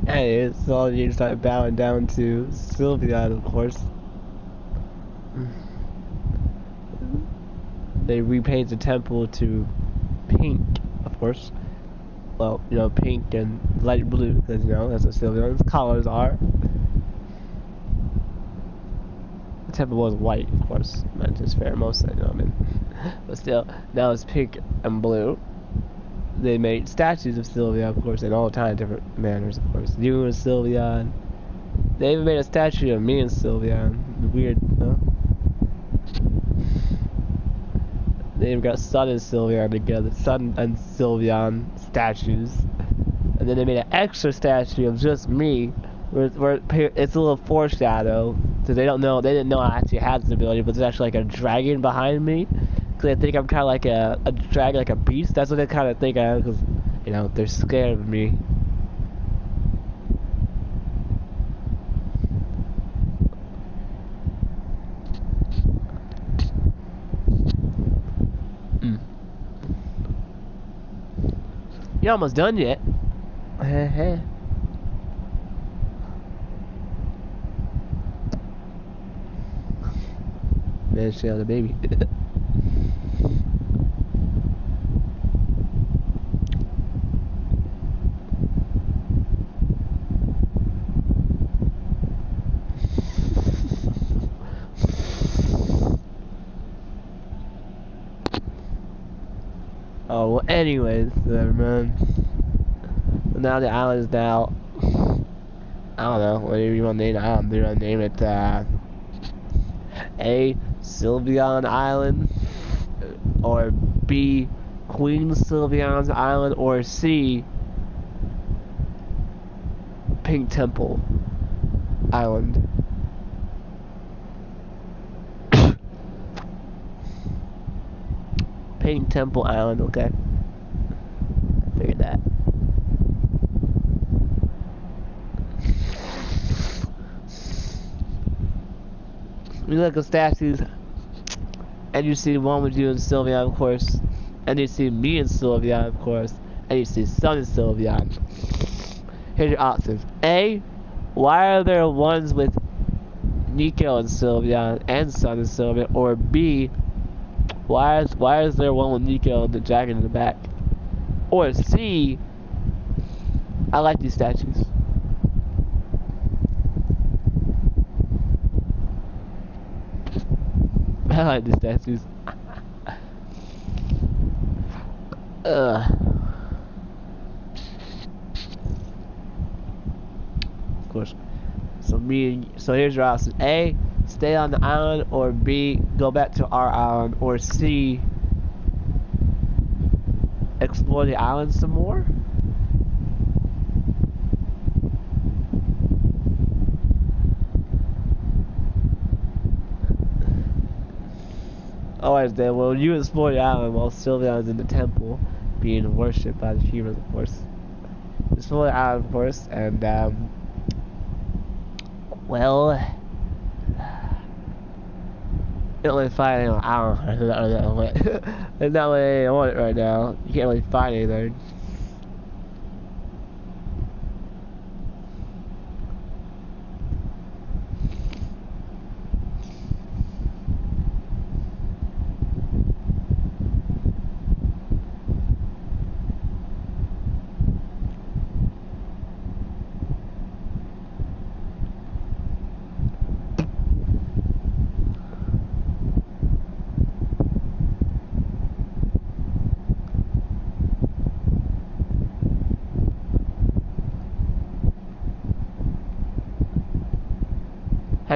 Hey, so you start bowing down to Sylveon, of course. They repaint the temple to pink, of course. Well, you know, pink and light blue, because, you know, that's what Sylveon's colors are. The temple was white, of course. Not just fair, most, you know what I mean. But still, now it's pink and blue. They made statues of Sylveon, of course, in all kinds of different manners, of course. You and Sylveon. They even made a statue of me and Sylveon. Weird, huh? They even got Sun and Sylveon together. Sun and Sylveon statues. And then they made an extra statue of just me. Where it's a little foreshadow. So they didn't know I actually had this ability, but there's actually like a dragon behind me. Because they think I'm kind of like a dragon, like a beast. That's what they kind of think I am, because, you know, they're scared of me. You're almost done yet. Hey. Man, she had a baby. Oh, well, anyways, man. Now the island is now, I don't know, whatever you want to name the island. Do you want to name it, A, Sylveon Island, or B, Queen Sylveon's Island, or C, Pink Temple Island? Pink Temple Island, okay. I figured that. You look at statues, and you see one with you and Sylveon, of course, and you see me and Sylveon, of course, and you see Sun and Sylveon. Here's your options. A, why are there ones with Nico and Sylveon and Sun and Sylveon? Or B, why is there one with Nico and the dragon in the back? Or C, I like these statues. I like these statues. Of course. So here's your option. A, stay on the island, or B, go back to our island, or C, explore the island some more? Alright then, well, you explore the island while Sylveon's in the temple being worshipped by the humans, of course. Explore the island, of course, and well, you don't really find anything on the island. There's not really I want it right now. You can't really find anything.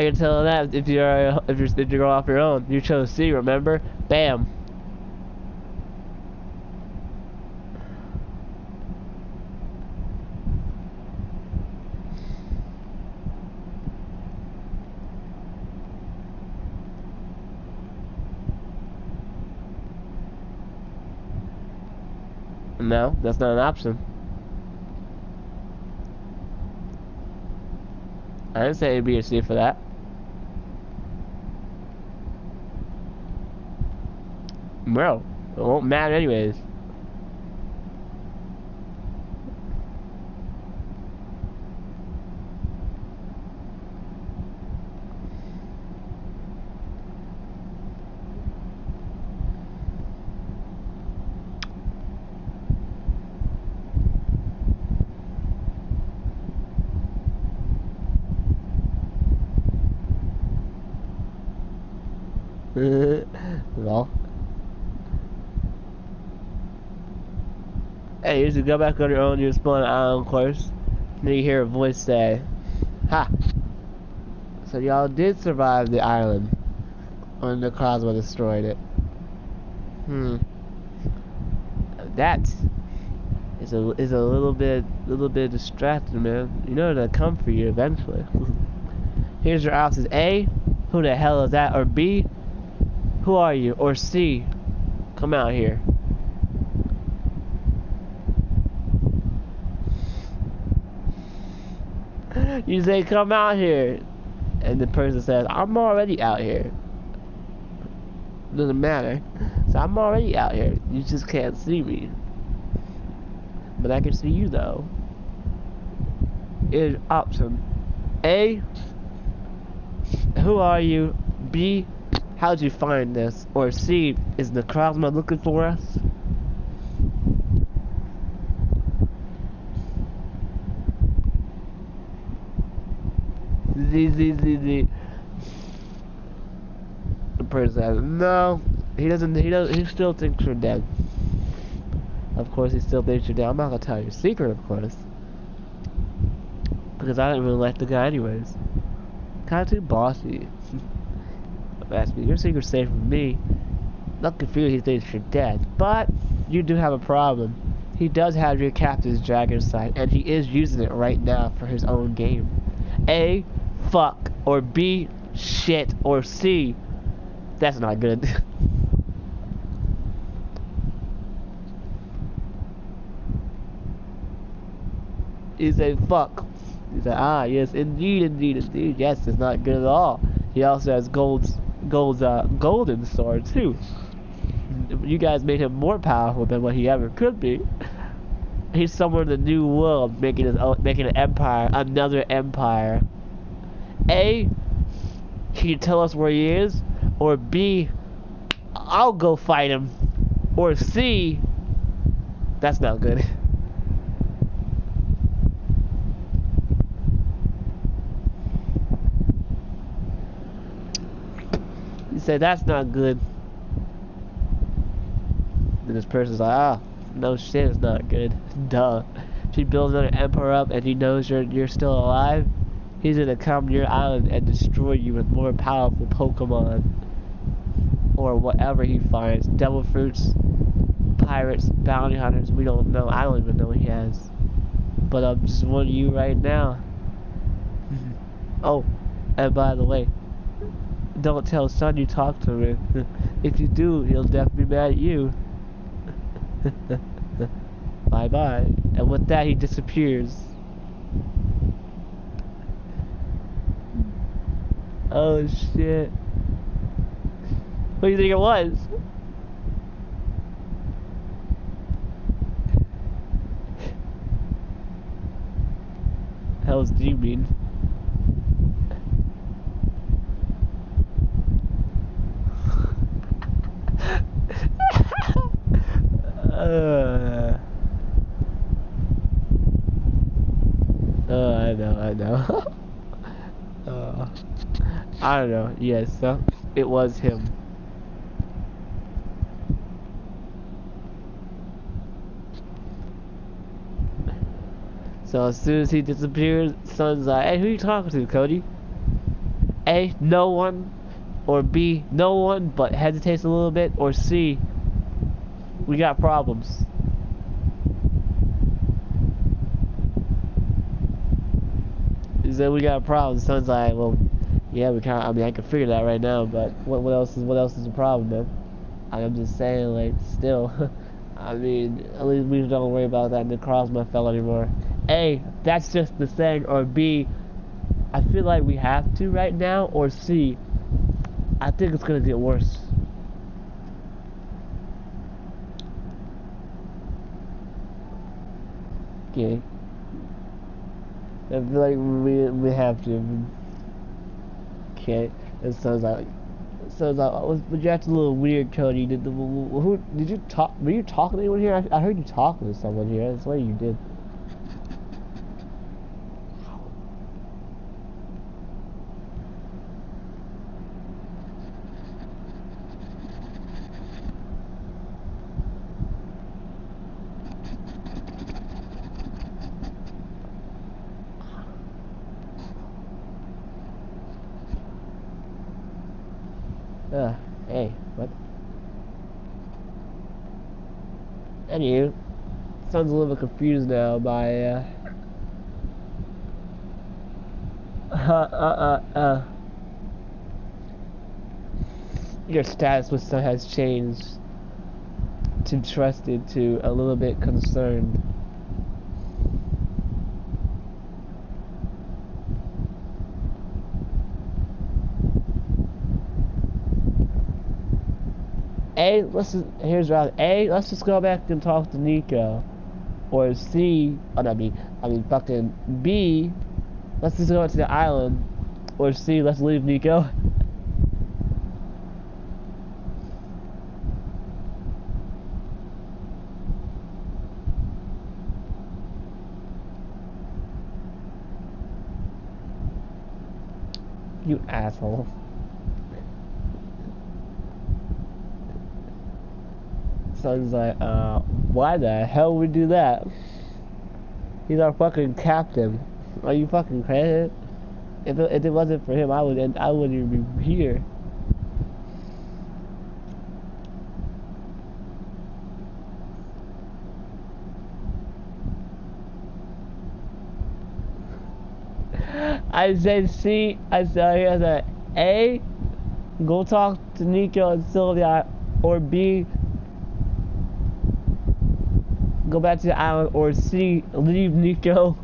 How you tell that if you're off your own? You chose C, remember? Bam. No, that's not an option. I didn't say A, B, or C for that. Bro, it won't matter anyways. Well. Hey, you should go back on your own, you explore an island course. Then you hear a voice say, "Ha! So y'all did survive the island when the Cosmo destroyed it. That is a little bit distracting, man. You know they'll come for you eventually." Here's your options: A, who the hell is that? Or B, who are you? Or C, come out here. You say, come out here. And the person says, I'm already out here. Doesn't matter. So I'm already out here. You just can't see me. But I can see you though. Is option A, who are you? B, how'd you find this? Or C, is the Cosmo looking for us? Z. The person says, no, he still thinks you're dead. Of course, he still thinks you're dead. I'm not gonna tell you your secret, of course. Because I didn't really like the guy anyways. Kinda too bossy. Ask me, your secret's safe with me. Not confused, he thinks you're dead. But, you do have a problem. He does have your captain's dragon sight, and he is using it right now for his own game. A, fuck, or B, shit, or C, that's not good. He said, fuck. He said, ah, yes, indeed, yes, it's not good at all. He also has golden sword, too. You guys made him more powerful than what he ever could be. He's somewhere in the new world, making an empire, another empire. A, can you tell us where he is? Or B, I'll go fight him. Or C, that's not good. You say that's not good. Then this person's like, ah, no shit, it's not good. Duh. If he builds another emperor up and he knows you're still alive, he's gonna come to your island and destroy you with more powerful Pokemon. Or whatever he finds. Devil fruits, pirates, bounty hunters, we don't know. I don't even know what he has. But I'm just warning you right now. Oh, and by the way, don't tell son you talked to me. If you do, he'll definitely be mad at you. Bye bye. And with that, he disappears. Oh shit. What do you think it was? Hell's do you mean? I know. I don't know. Yes, it was him. So as soon as he disappears, Son's like, hey, who you talking to, Cody? A, no one, or B, no one but hesitates a little bit, or C, we got problems. He said we got problems. Son's like, well, yeah, we kind of, I mean, I can figure that right now, but what else is the problem, man? I'm just saying, like, still, I mean, at least we don't worry about that Nick Crosby fella anymore. A, that's just the thing, or B, I feel like we have to right now, or C, I think it's gonna get worse. Okay. I feel like we have to. Okay. It sounds like was you acting a little weird, Cody? Who did you talk? Were you talking to anyone here? I heard you talking to someone here. That's what you did. Hey, what? Anywho, sounds a little bit confused now by your status with son has changed to trusted to a little bit concerned. A, here's round A, let's just go back and talk to Nico. Or C, oh no, I mean fucking B, let's just go to the island. Or C, let's leave Nico. You asshole. Son's like, why the hell would we do that? He's our fucking captain. Are you fucking crazy? If it wasn't for him, I wouldn't even be here. I said C. I said A. Go talk to Nico and Sylvia, or B. Go back to the island, or C, leave Nico.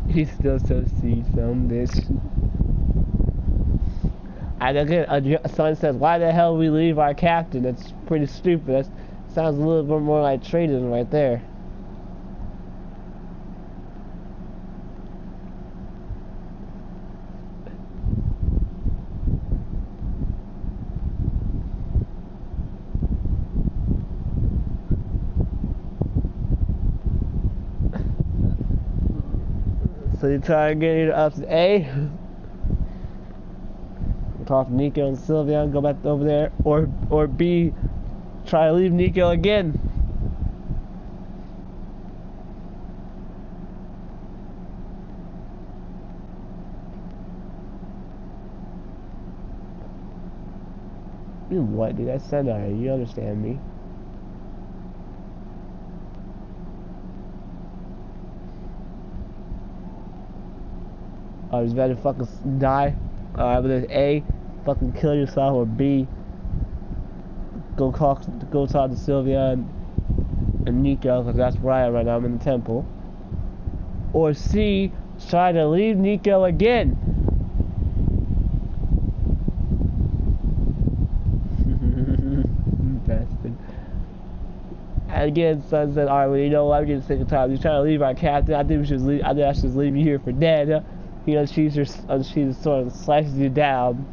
He's still so C, some bitch. And again, someone says, why the hell we leave our captain? That's pretty stupid. That sounds a little bit more like traitors right there. So you try and get it up to A. Talk to Nico and Sylvia and go back over there, or B, try to leave Nico again. What, dude? I said that. You understand me? I was about to fucking die. But there's A, fucking kill yourself, or B, go talk to Sylvia and Nico, because that's where I am right now. I'm in the temple. Or C, try to leave Nico again. Bastard. And again, son said, alright, well, you know what, I'm getting sick of time. He's trying to leave our captain. I think we should leave. I think I should leave you here for dead. You know, she just sort of slices you down.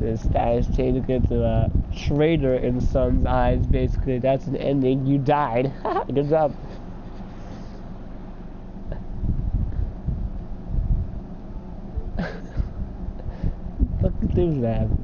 The status change to a traitor in Sun's eyes, basically. That's an ending. You died. Good job. Fucking things that happen.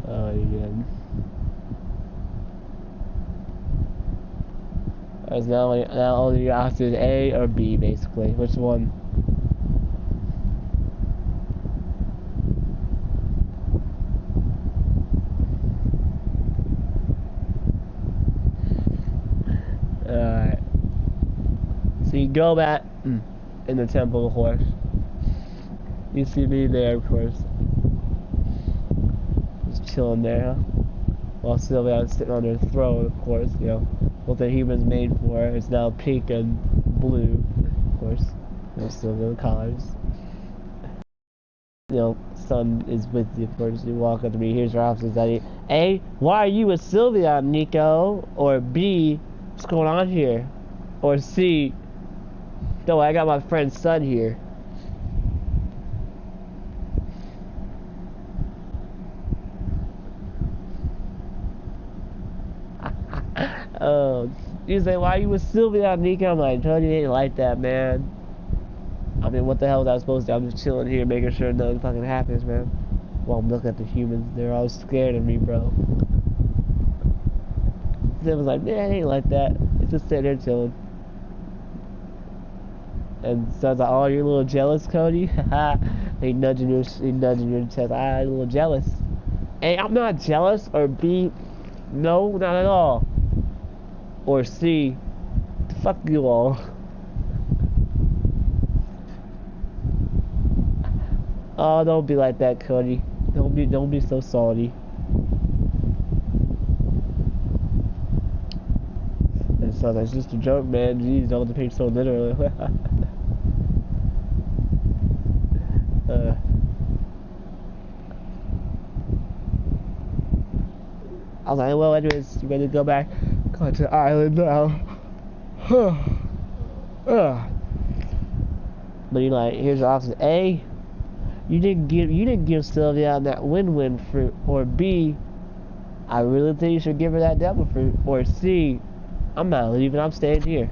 Oh, again. There's now only your options A or B, basically. Which one? Alright. So you go back in the temple, of course. You see me there, of course. Just chilling there, huh? While Sylvia's sitting on her throne, of course, you know. What the human's made for is now pink and blue, of course. You know, Sylvia colors. You know, Sun is with you, of course. You walk up to me, here's your options. A, why are you with Sylvia, Nico? Or B, what's going on here? Or C, no, I got my friend Sun here. Oh, you say, why are you with Sylvia, Nico? I'm like, I told you ain't like that, man. I mean, what the hell was I supposed to do? I'm just chilling here, making sure nothing fucking happens, man. While I'm looking at the humans, they're all scared of me, bro. They was like, man, it ain't like that. It's just sitting there chilling. And so I was like, oh, you're a little jealous, Cody? he nudging your chest. Ah, you're a little jealous. A, I'm not jealous. Or B, no, not at all. Or C, fuck you all. Oh, don't be like that, Cody. Don't be so salty. And so that's just a joke, man. Jeez, don't take so literally. I was like, well, anyways, you ready to go back? Go to the island now. But you're like, here's your options. A, you didn't give Sylvia that win-win fruit. Or B, I really think you should give her that devil fruit. Or C, I'm not leaving, I'm staying here.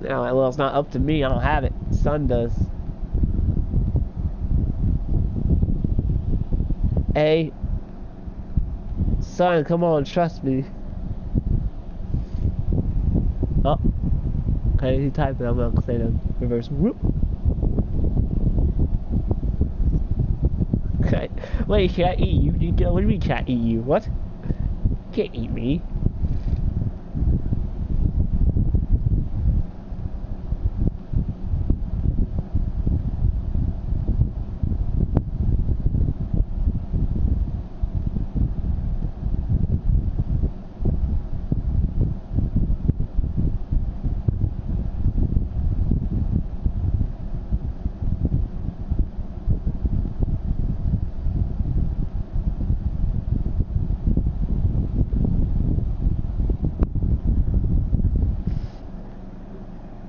Now, well, it's not up to me, I don't have it. Sun does. A, Sun, come on, trust me. Oh, okay, he typed it. I'm gonna say the reverse. Whoop. Okay, wait, can't eat you? What do you mean can't eat you? What? Can't eat me.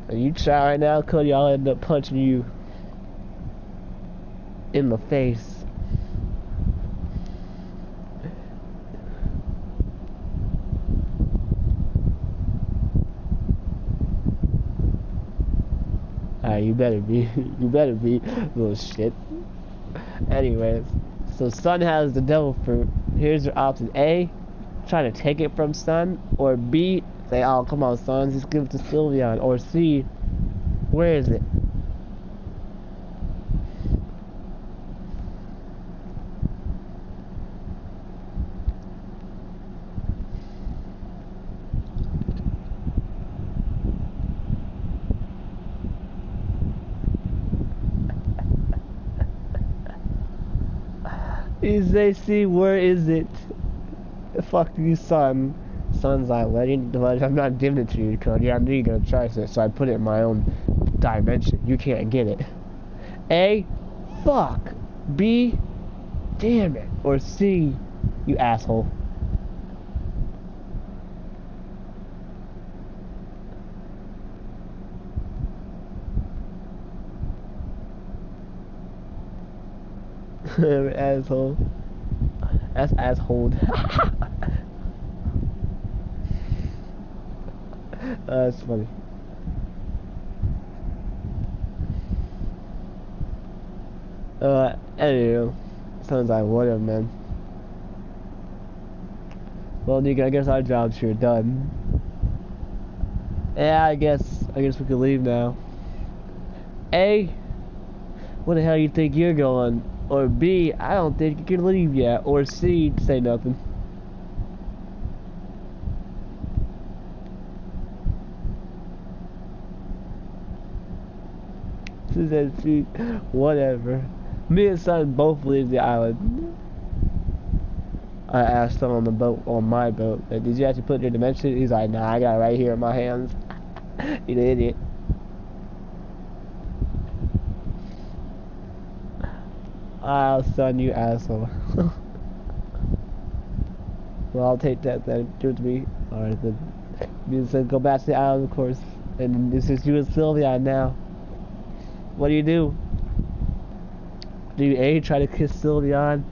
You try right now, Cody, I'll end up punching you in the face. Alright, you better be. You better be, little shit. Anyways, so Sun has the devil fruit. Here's your option. A, trying to take it from Sun. Or B, say, oh, come on, Sun, just give it to Sylveon. Or C, where is it? They see where is it? Fuck you, son. Son's like, I'm not giving it to you, Cody. I knew you're gonna try this, so I put it in my own dimension. You can't get it. A, fuck. B, damn it. Or C, you asshole. Asshole. That's asshole. That's funny. Anyway. Sounds like whatever, man. Well, Nico, I guess our job's here done. Yeah, I guess we could leave now. A, where the hell you think you're going? Or B, I don't think you can leave yet. Or C, say nothing. She said C, whatever. Me and son both leave the island. I asked him on the boat, on my boat, did you actually put your dimension? He's like, nah, I got it right here in my hands. You idiot. Ah, son, you asshole. Well, I'll take that then. Give it to me. Alright then. You said go back to the island, of course. And this is you and Sylvia now. What do you do? Do you A, try to kiss Sylvia?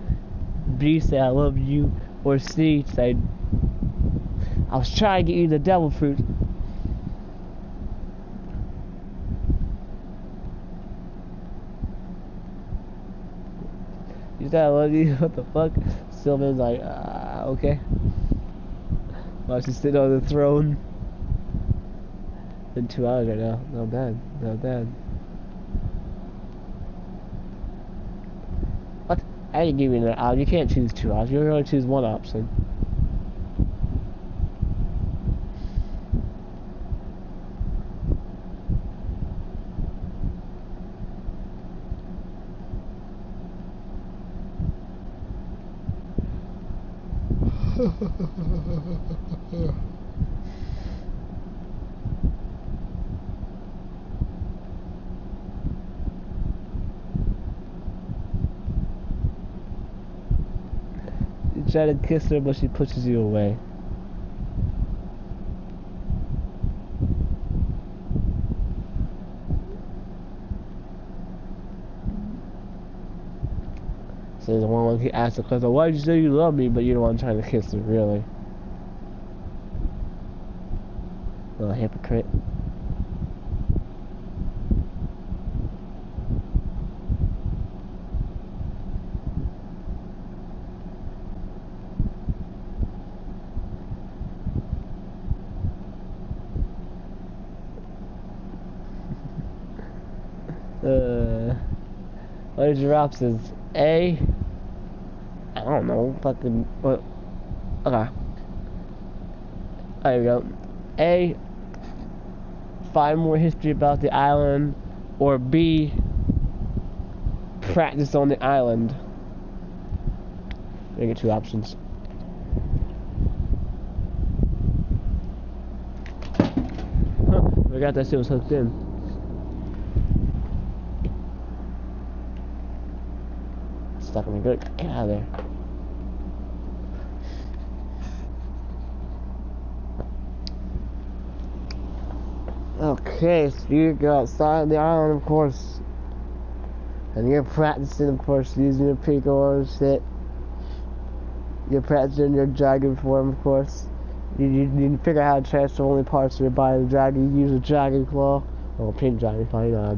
B, say I love you? Or C, say I was trying to get you the devil fruit. You said I love you? What the fuck? Sylvia's like, okay. While she's sitting on the throne. Been 2 hours right now. Not bad. Not bad. What? I didn't give you an hour. You can't choose 2 hours. You can only choose one option. You try to kiss her, but she pushes you away. So the one he asked the question, why did you say you love me, but you're the one trying to kiss her, really? Little hypocrite. What are your options? A, I don't know, fucking, what? Okay. There we go. A, find more history about the island, or B, practice on the island. You get 2 options. Huh, forgot that shit was hooked in. Stuck in me good. Get out of there. Okay, so you go outside the island, of course. And you're practicing, of course, using your pico and shit. You're practicing your dragon form, of course. You figure out how to transfer only parts of your body to the dragon. You use a dragon claw. Well, pink dragon claw, you know what I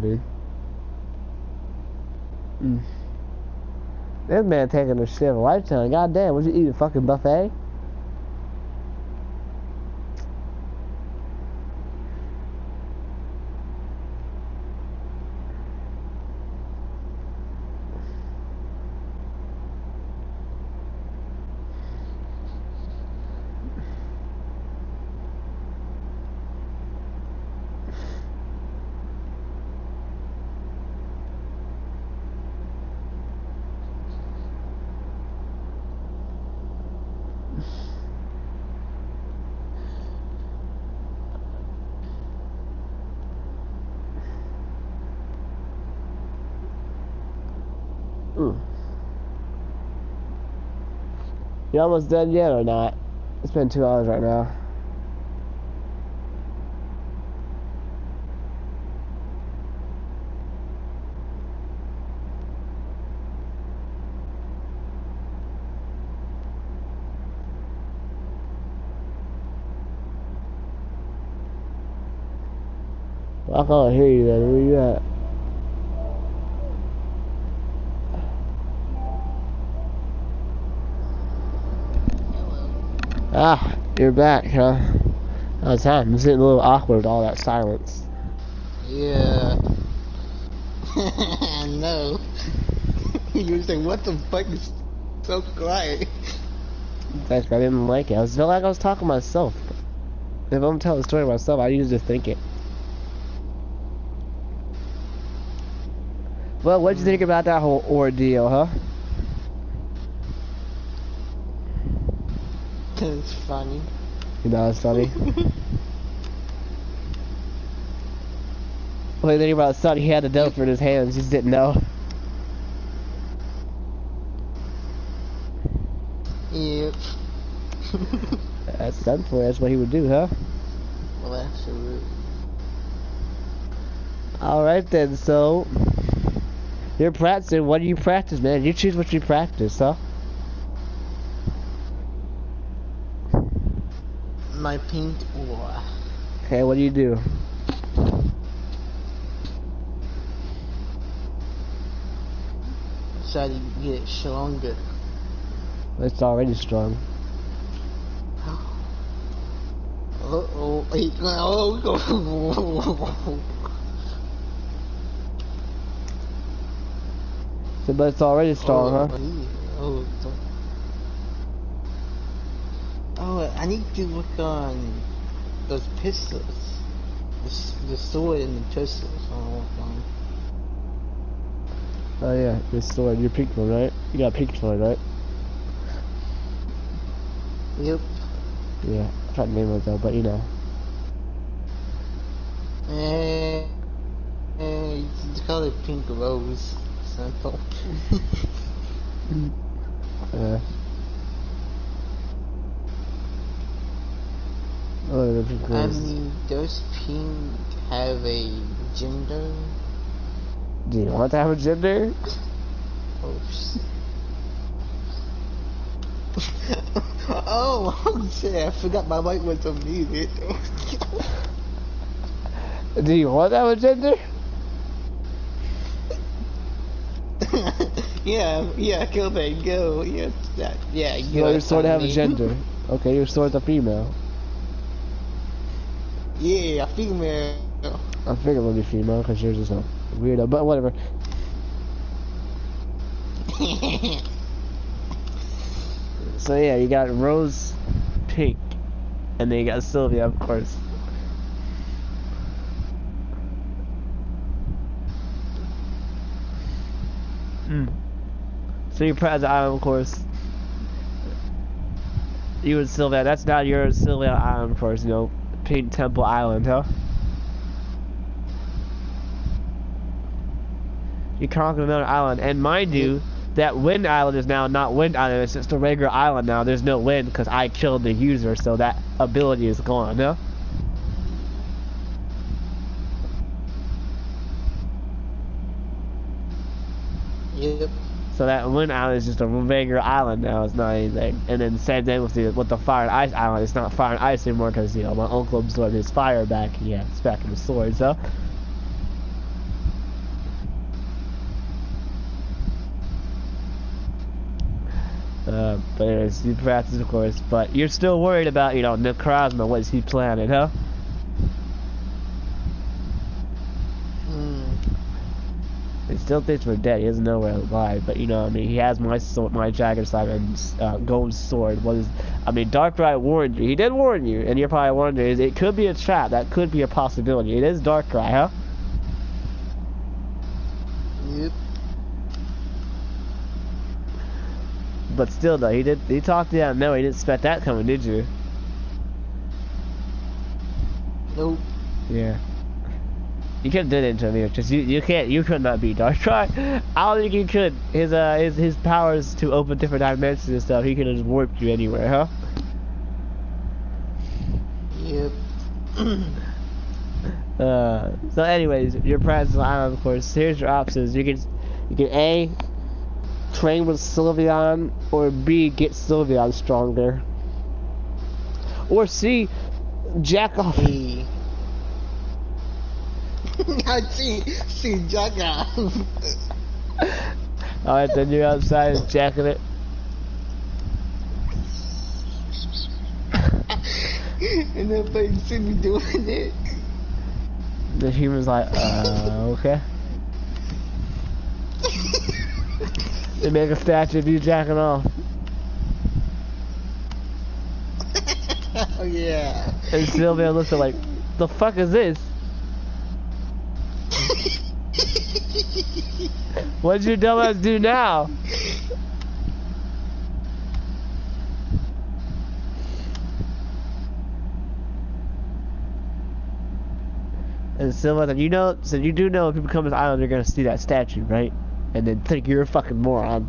mean. This man taking a shit of a lifetime. Goddamn, would you eat a fucking buffet? Mm. You almost done yet or not? It's been 2 hours right now. I can't hear you then. Where you at? Ah, you're back, huh? How's that? I'm sitting a little awkward with all that silence. Yeah. I know. You say, what the fuck is so quiet? That's I didn't like it. I felt like I was talking to myself. If I'm telling a story to myself, I usually just think it. Well, what'd you think about that whole ordeal, huh? It's funny. You know, it's funny. What do you think about Sonny? He had the dope in his hands, he just didn't know. Yep. That's done for you. That's what he would do, huh? Well, absolutely. Alright then, so... You're practicing. What do you practice, man? You choose what you practice, huh? My pink aura. Okay, what do you do? Try to get it stronger. It's already strong. Uh-oh. So, but it's already strong, huh? Oh, I need to work on those pistols. The sword and the pistols. I'll work on. Oh yeah, this sword. Your pink one, right? You got a pink sword, right? Yep. Yeah, I tried to name it though, but you know. And it's called a pink rose. Simple. Yeah. Oh, the pink I rose. mean, does pink have a gender? Do you want to have a gender? Oops. Oh shit, I forgot my mic was unmuted. Do you want to have a gender? yeah, go man, go. Yeah, yeah, You go. want your sword to have a gender. Okay, your sword's a female. Yeah, a female. I figured it would be female because yours is a weirdo, but whatever. So yeah, you got Rose Pink, and then you got Sylvia, of course. So you're proud of the island, of course. You and Sylvia, that's not your Sylvia Island, of course, you know, Pink Temple Island, huh? You conquered another island, and mind you, that Wind Island is now not Wind Island, it's just a regular island now. There's no wind because I killed the user, so that ability is gone, huh? Yep. So that Wind Island is just a regular island now, it's not anything. And then same thing with the Fire and Ice Island, it's not Fire and Ice anymore because, you know, my uncle absorbed his fire back, yeah, it's back in the sword, so. But anyways, you practice, of course, but you're still worried about, you know, Necrozma, what is he planning, huh? He still thinks we're dead, he doesn't know we're alive, but you know, I mean, he has my sword, my Jagger Slime and Gold Sword. What is, I mean, Darkrai warned you, he did warn you, and you're probably wondering, it could be a trap, that could be a possibility. It is Darkrai, huh? Yep. But still though, he talked you out, no, he didn't expect that coming, did you? Nope. Yeah. You could have did it to me, just you can't, you could not beat Dark. Try. I don't think you could. His powers to open different dimensions and stuff. He could have just warped you anywhere, huh? Yep. So anyways, your presence island, of course. Here's your options. You can A, train with Sylveon, or B, get Sylveon stronger, or C, jack off. Hey. I see jack off. Alright, then you're outside jacking it. And nobody see me doing it. The human's like, okay. They make a statue of you jacking off. Oh yeah. And Sylvia looks at like, the fuck is this? What'd your dumbass do now? And Sylvia, you know, so you do know if people come to this island, they're gonna see that statue, right? And then think you're a fucking moron.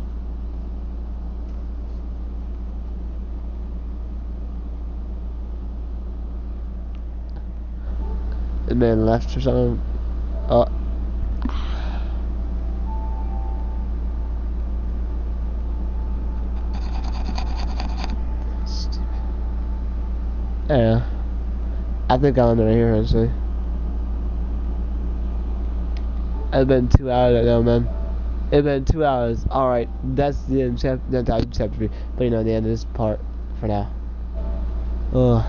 And then left or something. Oh. Yeah. I think I'm under here, actually. It's been 2 hours now, man. It's been 2 hours. Alright, that's the end of chapter 3. But you know, the end of this part for now. Ugh.